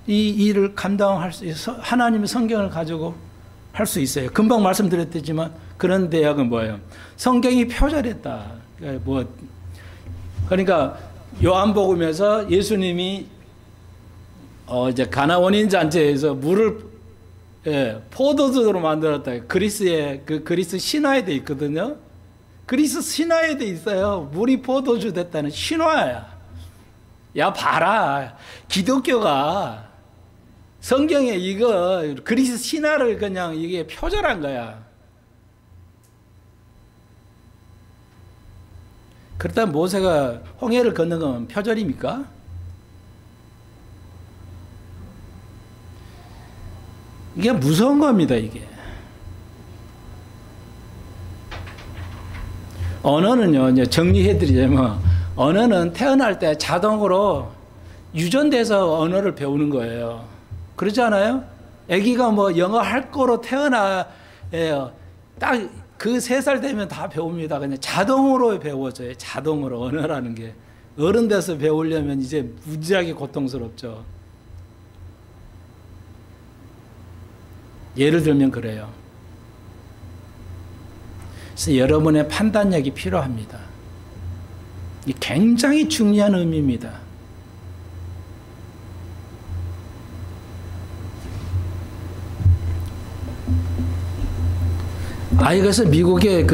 이 일을 감당할 수 있어. 하나님의 성경을 가지고 할 수 있어요. 금방 말씀드렸지만 그런 대학은 뭐예요? 성경이 표절했다. 그러니까 요한복음에서 예수님이 이제 가나 원인 잔치에서 물을 포도주로 만들었다. 그리스의 그리스 신화에 돼 있거든요. 그리스 신화에 돼 있어요. 물이 포도주 됐다는 신화야. 야 봐라. 기독교가 성경에 이거 그리스 신화를 그냥 이게 표절한 거야. 그렇다면 모세가 홍해를 건넌 건 표절입니까? 이게 무서운 겁니다, 이게. 언어는요, 이제 정리해드리자면, 언어는 태어날 때 자동으로 유전돼서 언어를 배우는 거예요. 그렇지 않아요? 아기가 뭐 영어 할 거로 태어나요. 딱 그 3살 되면 다 배웁니다. 그냥 자동으로 배워져요. 자동으로 언어라는 게. 30 돼서 배우려면 이제 무지하게 고통스럽죠. 예를 들면 그래요. 그래서 여러분의 판단력이 필요합니다. 이 굉장히 중요한 의미입니다. 그래서 미국의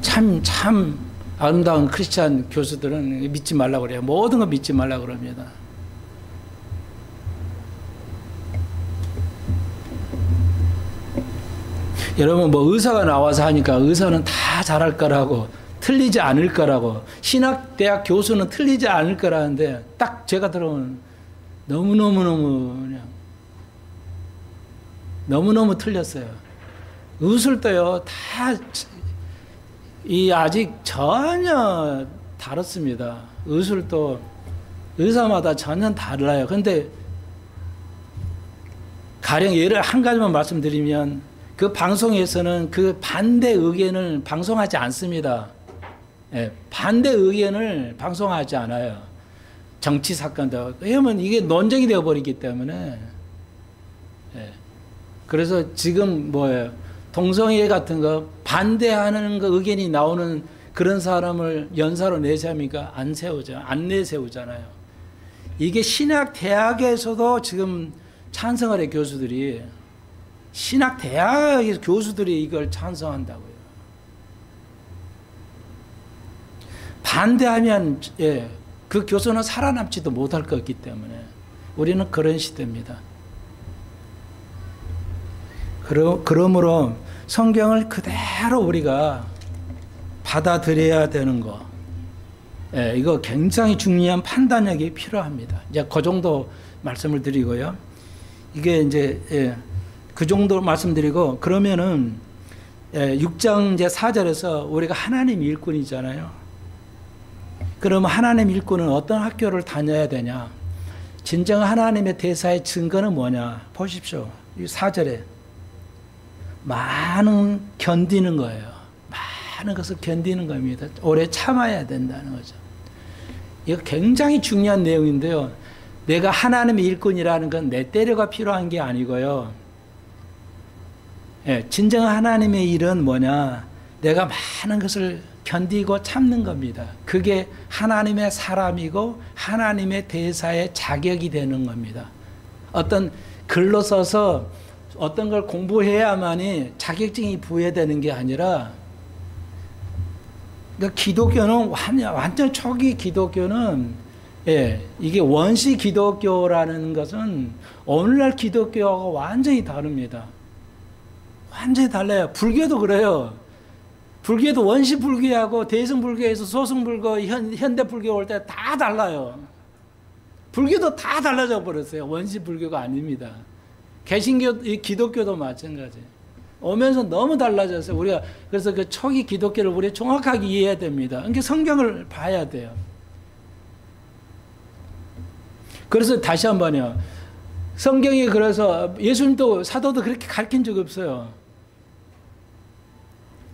참 아름다운 크리스찬 교수들은 믿지 말라고 그래요. 모든 거 믿지 말라고 그럽니다. 여러분 의사가 나와서 하니까 의사는 다 잘할 거라고, 틀리지 않을 거라고, 신학대학 교수는 틀리지 않을 거라는데 딱 제가 들어보면 너무너무 틀렸어요. 의술도요 다 아직 전혀 다릅니다. 의술도 의사마다 전혀 달라요. 근데 가령 예를 한 가지만 말씀드리면, 그 방송에서는 그 반대 의견을 방송하지 않습니다. 반대 의견을 방송하지 않아요. 정치 사건도. 왜냐면 이게 논쟁이 되어버리기 때문에. 그래서 지금 동성애 같은 거 반대하는 거 의견이 나오는 그런 사람을 연사로 내세웁니까? 안 내세우잖아요. 이게 신학 대학에서도 지금 찬성을 해, 교수들이. 신학 대학의 교수들이 이걸 찬성한다고요. 반대하면 그 교수는 살아남지도 못할 거기 때문에 우리는 그런 시대입니다. 그러므로 성경을 그대로 우리가 받아들여야 되는 거, 이거 굉장히 중요한 판단력이 필요합니다. 이제 그 정도 말씀을 드리고요. 이게 이제 그 정도 말씀드리고, 그러면은 6장 이제 4절에서 우리가 하나님 일꾼이잖아요. 그러면 하나님 일꾼은 어떤 학교를 다녀야 되냐? 진정 하나님의 대사의 증거는 뭐냐? 보십시오. 이 4절에 많은 견디는 거예요. 많은 것을 견디는 겁니다. 오래 참아야 된다는 거죠. 이거 굉장히 중요한 내용인데요. 내가 하나님의 일꾼이라는 건 내 때려가 필요한 게 아니고요. 진정 하나님의 일은 뭐냐? 내가 많은 것을 견디고 참는 겁니다. 그게 하나님의 사람이고 하나님의 대사의 자격이 되는 겁니다. 어떤 글로 써서 어떤 걸 공부해야만이 자격증이 부여되는 게 아니라, 그러니까 기독교는 완전 초기 기독교는 이게 원시 기독교라는 것은 오늘날 기독교하고 완전히 다릅니다. 완전히 달라요. 불교도 그래요. 불교도 원시 불교하고 대승 불교에서 소승 불교, 현대 불교 올 때 다 달라요. 불교도 다 달라져 버렸어요. 원시 불교가 아닙니다. 개신교, 기독교도 마찬가지. 오면서 너무 달라졌어요. 우리가 그래서 그 초기 기독교를 우리 정확하게 이해해야 됩니다. 그러니까 성경을 봐야 돼요. 그래서 다시 한번요. 성경이 그래서 예수님도 사도도 그렇게 가르친 적 없어요.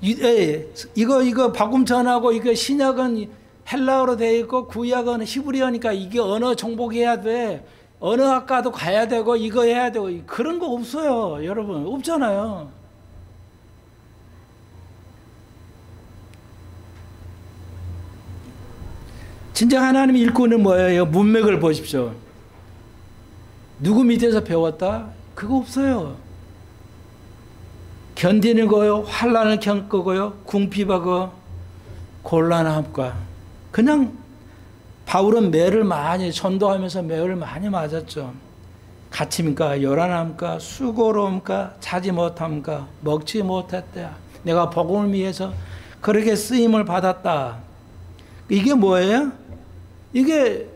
이거 복음 전하고 이거 신약은 헬라어로 되어 있고 구약은 히브리어니까 이게 언어 정복해야 돼. 언어학과도 가야 되고 이거 해야 되고 그런 거 없어요. 여러분 없잖아요. 진짜 하나님의 일꾼은 뭐예요? 문맥을 보십시오. 누구 밑에서 배웠다? 그거 없어요. 견디는 거요, 환난을 겪고요, 궁핍하고 곤란함과. 그냥 바울은 매를 많이 전도하면서 매를 많이 맞았죠. 갇힘과 요란함과 수고로움과 자지 못함과 먹지 못했다. 내가 복음을 위해서 그렇게 쓰임을 받았다. 이게 뭐예요? 이게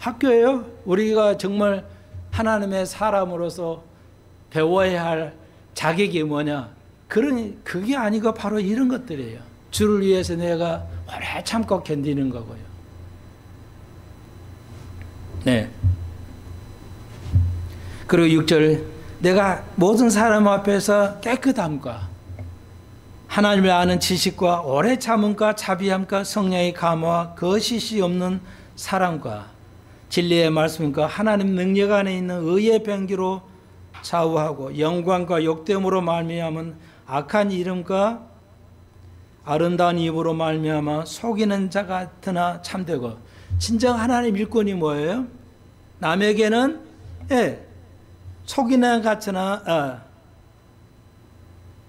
학교예요. 우리가 정말 하나님의 사람으로서 배워야 할 자격이 뭐냐? 그게 아니고 바로 이런 것들이에요. 주를 위해서 내가 오래 참고 견디는 거고요. 네. 그리고 6절, 내가 모든 사람 앞에서 깨끗함과 하나님을 아는 지식과 오래 참음과 자비함과 성령의 감화와 거짓이 없는 사랑과 진리의 말씀과 하나님 능력 안에 있는 의의 병기로 좌우하고 영광과 욕됨으로 말미암은 악한 이름과 아름다운 입으로 말미암아 속이는 자 같으나 참되고. 진정 하나님 일꾼이 뭐예요? 남에게는 속이는 같으나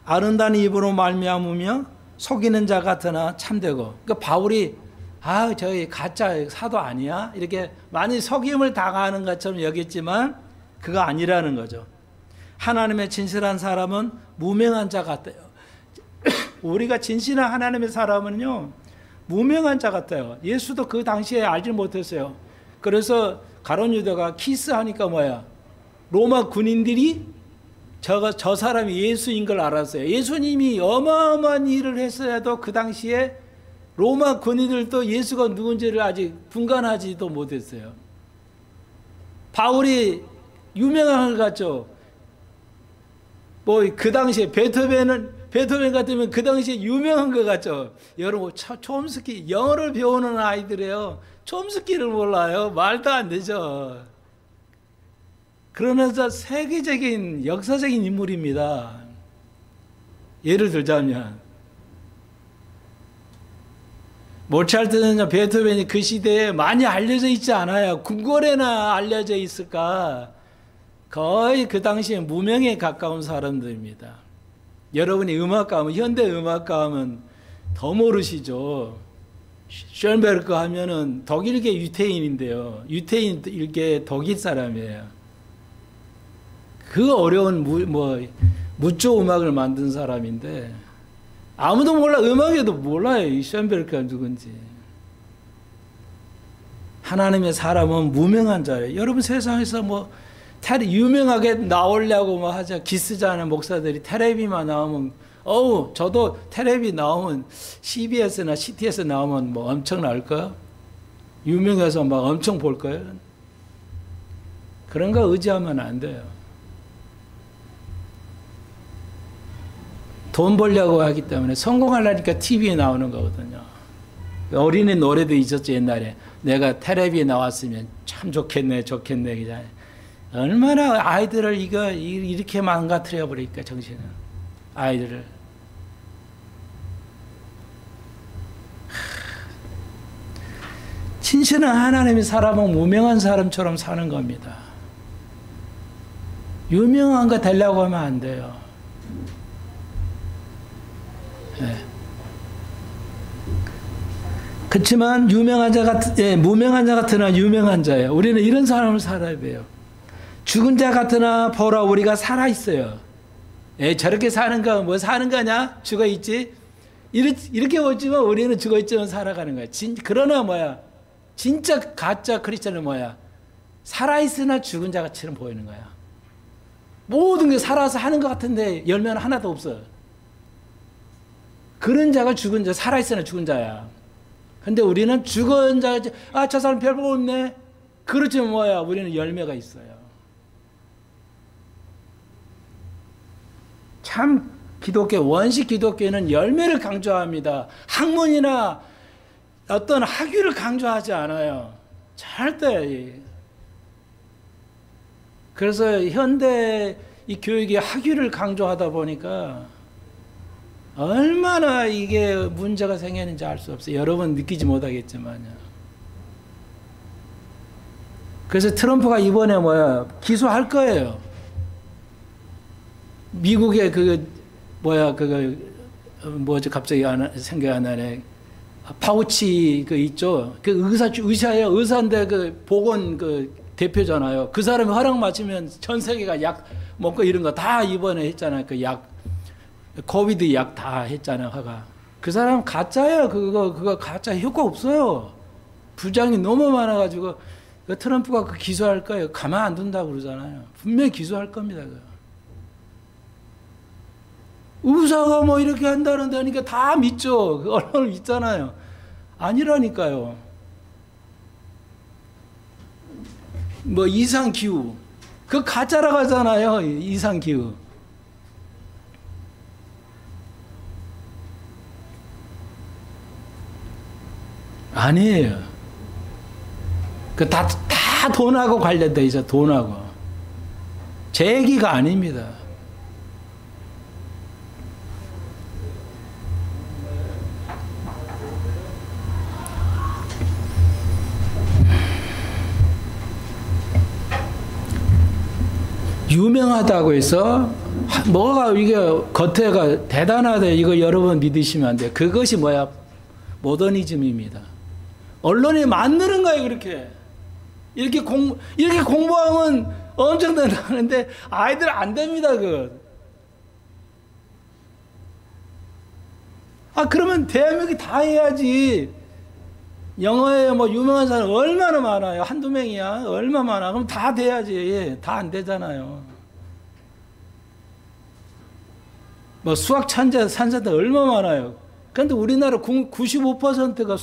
아름다운 입으로 말미암으며 속이는 자 같으나 참되고. 그러니까 바울이 저기 가짜 사도 아니야? 이렇게 많이 속임을 당하는 것처럼 여겼지만 그거 아니라는 거죠. 하나님의 진실한 사람은 무명한 자 같아요. 우리가 진실한 하나님의 사람은요, 무명한 자 같아요. 예수도 그 당시에 알지 못했어요. 그래서 가룟 유다가 키스하니까 로마 군인들이 저 사람이 예수인 걸 알았어요. 예수님이 어마어마한 일을 했어야도 그 당시에 로마 군인들도 예수가 누군지를 아직 분간하지도 못했어요. 바울이 유명한 것 같죠. 그 당시에 베토벤 같으면 그 당시에 유명한 것 같죠. 여러분, 촘스키 영어를 배우는 아이들이에요. 촘스키를 몰라요. 말도 안 되죠. 그러면서 세계적인 역사적인 인물입니다. 예를 들자면 모차르트는 베토벤이 그 시대에 많이 알려져 있지 않아요. 궁궐에나 알려져 있을까. 거의 그 당시에 무명에 가까운 사람들입니다. 여러분이 음악가 하면, 현대 음악가 하면 더 모르시죠. 션베르크 하면은 독일계 유태인인데요. 유태인일계 독일 사람이에요. 그 어려운 무조 음악을 만든 사람인데 아무도 몰라. 음악에도 몰라요. 이 션베르크가 누군지. 하나님의 사람은 무명한 자예요. 여러분, 세상에서 유명하게 나오려고 하자. 기스자는 목사들이 텔레비만 나오면, 저도 텔레비 나오면 CBS나 CTS 나오면 엄청 나올까요? 유명해서 엄청 볼 거예요. 그런 거 의지하면 안 돼요. 돈 벌려고 하기 때문에 성공하려니까 TV에 나오는 거거든요. 어린이 노래도 있었죠, 옛날에. 내가 텔레비에 나왔으면 참 좋겠네. 얼마나 아이들을 이렇게 망가뜨려 버릴까, 정신은. 아이들을. 진실한 하나님의 사람은 무명한 사람처럼 사는 겁니다. 유명한 거 되려고 하면 안 돼요. 그렇지만 무명한 자 같으나 유명한 자예요. 우리는 이런 사람을 살아야 돼요. 죽은 자 같으나 보라 우리가 살아 있어요. 저렇게 사는 거 사는 거냐? 죽어 있지. 이렇게 보지만 우리는 죽어 있지만 살아가는 거야. 그러나 진짜 가짜 크리스천은 살아 있으나 죽은 자 같이는 보이는 거야. 모든 게 살아서 하는 것 같은데 열매는 하나도 없어. 그런 자가 죽은 자, 살아 있으나 죽은 자야. 근데 우리는 죽은 자, 저 사람 별 볼 없네. 그렇지만 우리는 열매가 있어요. 참 원식 기독교는 열매를 강조합니다. 학문이나 어떤 학위를 강조하지 않아요. 절대. 그래서 현대 이 교육이 학위를 강조하다 보니까 얼마나 이게 문제가 생기는지 알 수 없어요. 여러분 느끼지 못하겠지만요. 그래서 트럼프가 이번에 기소할 거예요. 미국의 갑자기 생각 안 나네. 파우치 있죠. 의사예요. 의사인데 보건 대표잖아요. 그 사람이 허락 맞으면 전 세계가 약 먹고 이런 거 다 이번에 했잖아요. 코비드 약 다 했잖아요. 허가. 그 사람 가짜예요. 그거 가짜 효과 없어요. 부작용이 너무 많아가지고 트럼프가 기소할 거예요. 가만 안 둔다고 그러잖아요. 분명히 기소할 겁니다. 의사가 이렇게 한다는데 다 믿죠. 언론을 믿잖아요. 아니라니까요. 이상기후. 그거 가짜라고 하잖아요. 이상기후. 아니에요. 다 돈하고 관련돼 있어. 돈하고. 제 얘기가 아닙니다. 유명하다고 해서 뭐가 이게 겉에가 대단하다 이거 여러분 믿으시면 안 돼요. 그것이 뭐야? 모더니즘입니다. 언론에 만드는 거예요. 이렇게 공부하면 엄청 된다는데 아이들 안 됩니다. 그러면 대한민국이 다 해야지. 영어에 뭐 유명한 사람 얼마나 많아요. 한두 명이야. 얼마 많아. 그럼 다 돼야지. 다 안 되잖아요. 뭐 수학 천재, 산사들 얼마 많아요. 그런데 우리나라 95%가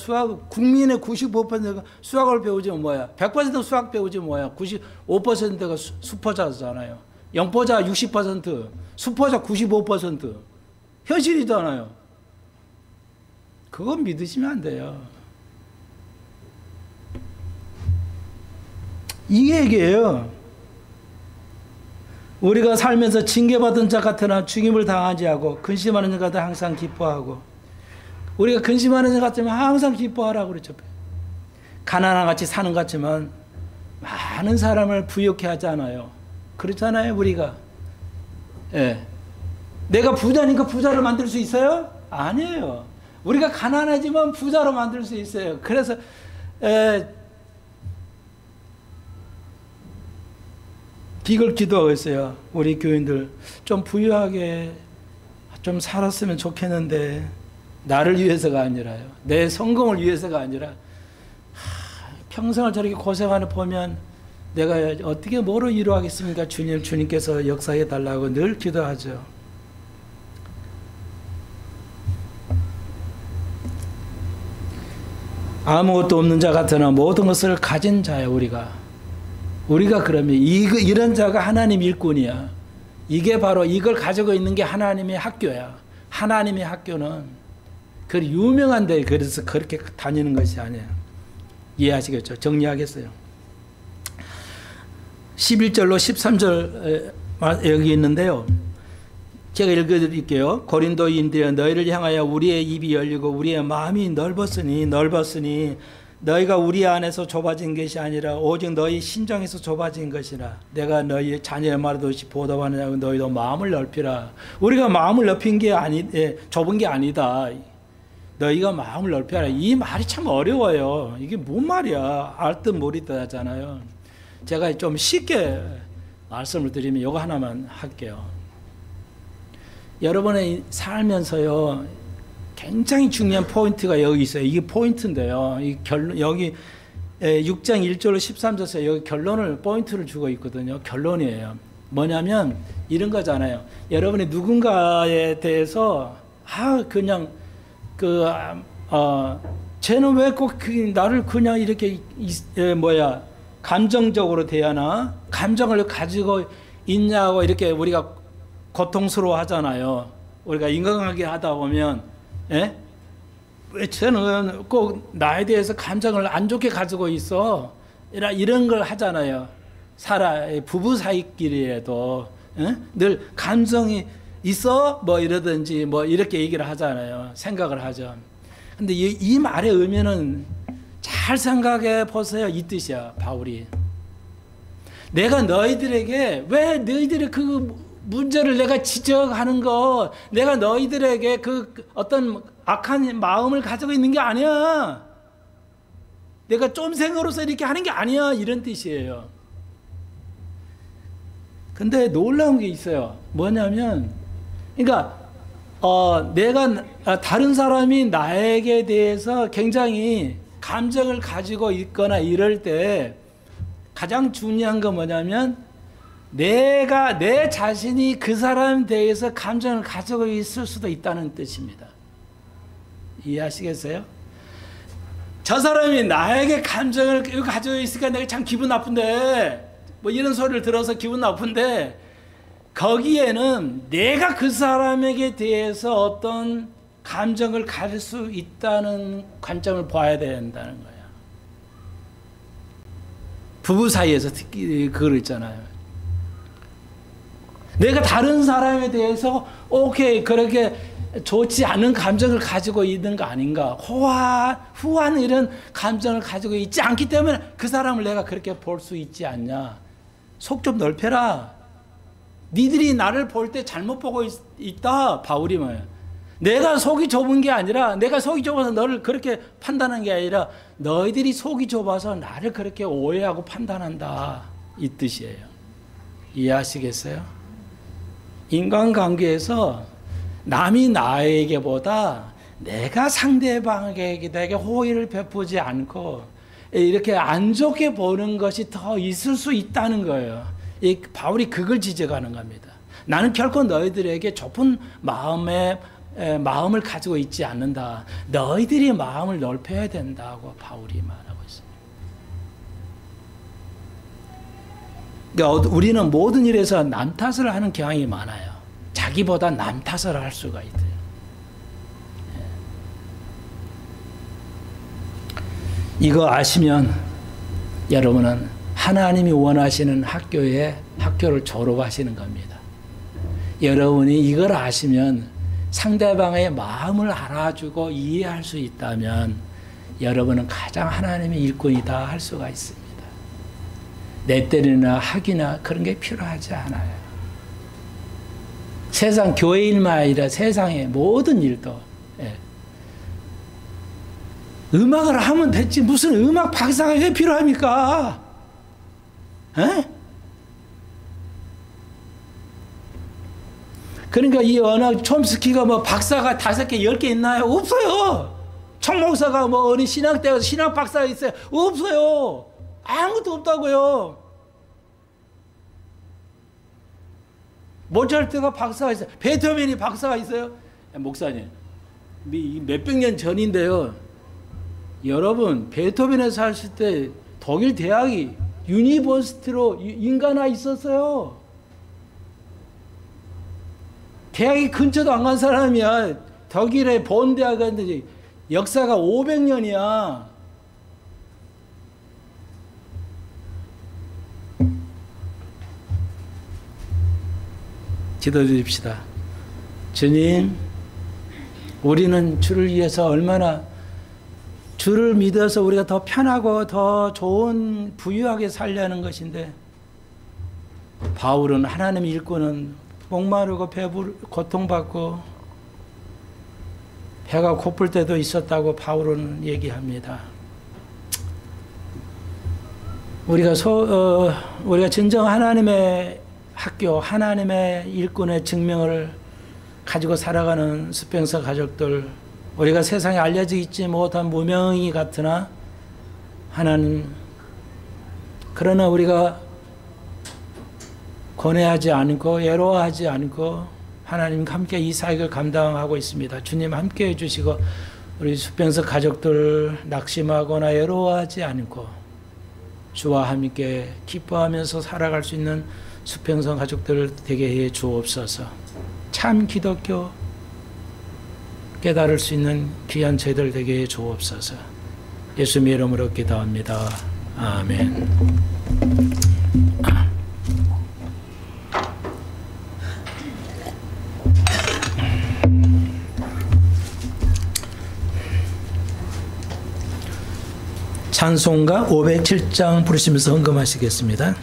국민의 95%가 수학을 배우지 뭐야. 100% 수학 배우지 뭐야. 95%가 수포자잖아요. 영포자 60%, 수포자 95%. 현실이잖아요. 그건 믿으시면 안 돼요. 이 얘기예요. 우리가 살면서 징계받은 자 같으나 죽임을 당하지 않고 근심하는 자 같으나 항상 기뻐하고, 우리가 근심하는 자 같으면 항상 기뻐하라고 그랬죠. 가난한 같이 사는 것 같지만 많은 사람을 부욕해 하지 않아요. 그렇잖아요, 우리가. 예. 내가 부자니까 부자로 만들 수 있어요? 아니에요. 우리가 가난하지만 부자로 만들 수 있어요. 그래서 이걸 기도하고 있어요. 우리 교인들 좀 부유하게 좀 살았으면 좋겠는데, 나를 위해서가 아니라요. 내 성공을 위해서가 아니라 평생을 저렇게 고생하는 보면 내가 어떻게 뭐로 이루하겠습니까? 주님께서 역사해 달라고 늘 기도하죠. 아무것도 없는 자 같으나 모든 것을 가진 자야. 우리가 그러면 이런 자가 하나님 일꾼이야. 이게 바로 이걸 가지고 있는 게 하나님의 학교야. 하나님의 학교는 그 유명한데 그래서 그렇게 다니는 것이 아니에요. 이해하시겠죠? 정리하겠어요. 11절로 13절 여기 있는데요. 제가 읽어드릴게요. 고린도인들여, 너희를 향하여 우리의 입이 열리고 우리의 마음이 넓었으니 너희가 우리 안에서 좁아진 것이 아니라 오직 너희 심정에서 좁아진 것이라. 내가 너희 자녀의 말하듯이 보답하느냐고 너희도 마음을 넓히라. 우리가 마음을 넓힌 게 좁은 게 아니다. 너희가 마음을 넓혀라. 이 말이 참 어려워요. 이게 뭔 말이야. 알듯 모르듯 하잖아요. 제가 좀 쉽게 말씀을 드리면 이거 하나만 할게요. 여러분의 살면서요, 굉장히 중요한 포인트가 여기 있어요. 이게 포인트인데요. 여기 6장 1절로 13절에서 여기 포인트를 주고 있거든요. 결론이에요. 뭐냐면 이런 거잖아요. 여러분이 누군가에 대해서 쟤는 왜 꼭 나를 그냥 이렇게 감정적으로 대하나? 감정을 가지고 있냐고 이렇게 우리가 고통스러워 하잖아요. 우리가 인간관계 하다 보면, 왜 쟤는 꼭 나에 대해서 감정을 안 좋게 가지고 있어? 이런 걸 하잖아요. 부부 사이끼리에도, 늘 감정이 있어? 뭐 이러든지 뭐 이렇게 얘기를 하잖아요. 생각을 하죠. 근데 이 말의 의미는 잘 생각해 보세요. 이 뜻이야, 바울이. 내가 너희들에게 왜 너희들의 그 문제를 내가 지적하는 거, 내가 너희들에게 그 어떤 악한 마음을 가지고 있는 게 아니야. 내가 쫌생으로서 이렇게 하는 게 아니야. 이런 뜻이에요. 근데 놀라운 게 있어요. 뭐냐면, 그러니까 내가 다른 사람이 나에게 대해서 굉장히 감정을 가지고 있거나 이럴 때 가장 중요한 건 뭐냐면, 내가 내 자신이 그 사람에 대해서 감정을 가지고 있을 수도 있다는 뜻입니다. 이해하시겠어요? 저 사람이 나에게 감정을 가지고 있으니까 내가 참 기분 나쁜데, 뭐 이런 소리를 들어서 기분 나쁜데, 거기에는 내가 그 사람에게 대해서 어떤 감정을 가질 수 있다는 관점을 봐야 된다는 거예요. 부부 사이에서 특히 그걸 있잖아요. 내가 다른 사람에 대해서 오케이 그렇게 좋지 않은 감정을 가지고 있는 거 아닌가. 후한 이런 감정을 가지고 있지 않기 때문에 그 사람을 내가 그렇게 볼 수 있지 않냐. 속 좀 넓혀라. 니들이 나를 볼 때 잘못 보고 있다. 바울이 뭐예요? 내가 속이 좁은 게 아니라, 내가 속이 좁아서 너를 그렇게 판단한 게 아니라 너희들이 속이 좁아서 나를 그렇게 오해하고 판단한다. 이 뜻이에요. 이해하시겠어요? 인간관계에서 남이 나에게보다 내가 상대방에게 호의를 베푸지 않고 이렇게 안 좋게 보는 것이 더 있을 수 있다는 거예요. 바울이 그걸 지적하는 겁니다. 나는 결코 너희들에게 좁은 마음을 가지고 있지 않는다. 너희들이 마음을 넓혀야 된다고 바울이 말하고 있습니다. 그러니까 우리는 모든 일에서 남 탓을 하는 경향이 많아요. 자기보다 남 탓을 할 수가 있대요. 이거 아시면 여러분은 하나님이 원하시는 학교를 졸업하시는 겁니다. 여러분이 이걸 아시면 상대방의 마음을 알아주고 이해할 수 있다면 여러분은 가장 하나님의 일꾼이다 할 수가 있습니다. 내 때리나 학이나 그런 게 필요하지 않아요. 세상 교회 일만 아니라 세상의 모든 일도 음악을 하면 됐지 무슨 음악 박사가 왜 필요합니까? 그러니까 이 언어 촘스키가 뭐 박사가 5개, 10개 있나요? 없어요. 총목사가 뭐 어느 신학대에서 신학 박사가 있어요? 없어요. 아무것도 없다고요. 모차르트가 박사가 있어요. 베토벤이 박사가 있어요. 목사님, 몇백 년 전인데요. 여러분, 베토벤에 사실 때 독일 대학이 유니버시티로 인가나 있었어요. 대학이 근처도 안 간 사람이야. 독일의 본 대학 갔는데 역사가 500년이야. 기도해 주십시다. 주님, 우리는 주를 위해서 얼마나 주를 믿어서 우리가 더 편하고 더 좋은 부유하게 살려는 것인데 바울은 하나님의 일꾼은 목마르고 고통받고 배가 고플 때도 있었다고 바울은 얘기합니다. 우리가 진정 하나님의 학교, 하나님의 일꾼의 증명을 가지고 살아가는 수평서 가족들, 우리가 세상에 알려져 있지 못한 무명이 같으나 하나님, 그러나 우리가 고뇌하지 않고 외로워하지 않고 하나님과 함께 이 사역을 감당하고 있습니다. 주님 함께 해주시고 우리 수평서 가족들 낙심하거나 외로워하지 않고 주와 함께 기뻐하면서 살아갈 수 있는 수평서 가족들 되게 해 주옵소서. 참 기독교 깨달을 수 있는 귀한 저희들 되게 해 주옵소서. 예수님의 이름으로 기도합니다. 아멘. 찬송가 507장 부르시면서 헌금하시겠습니다.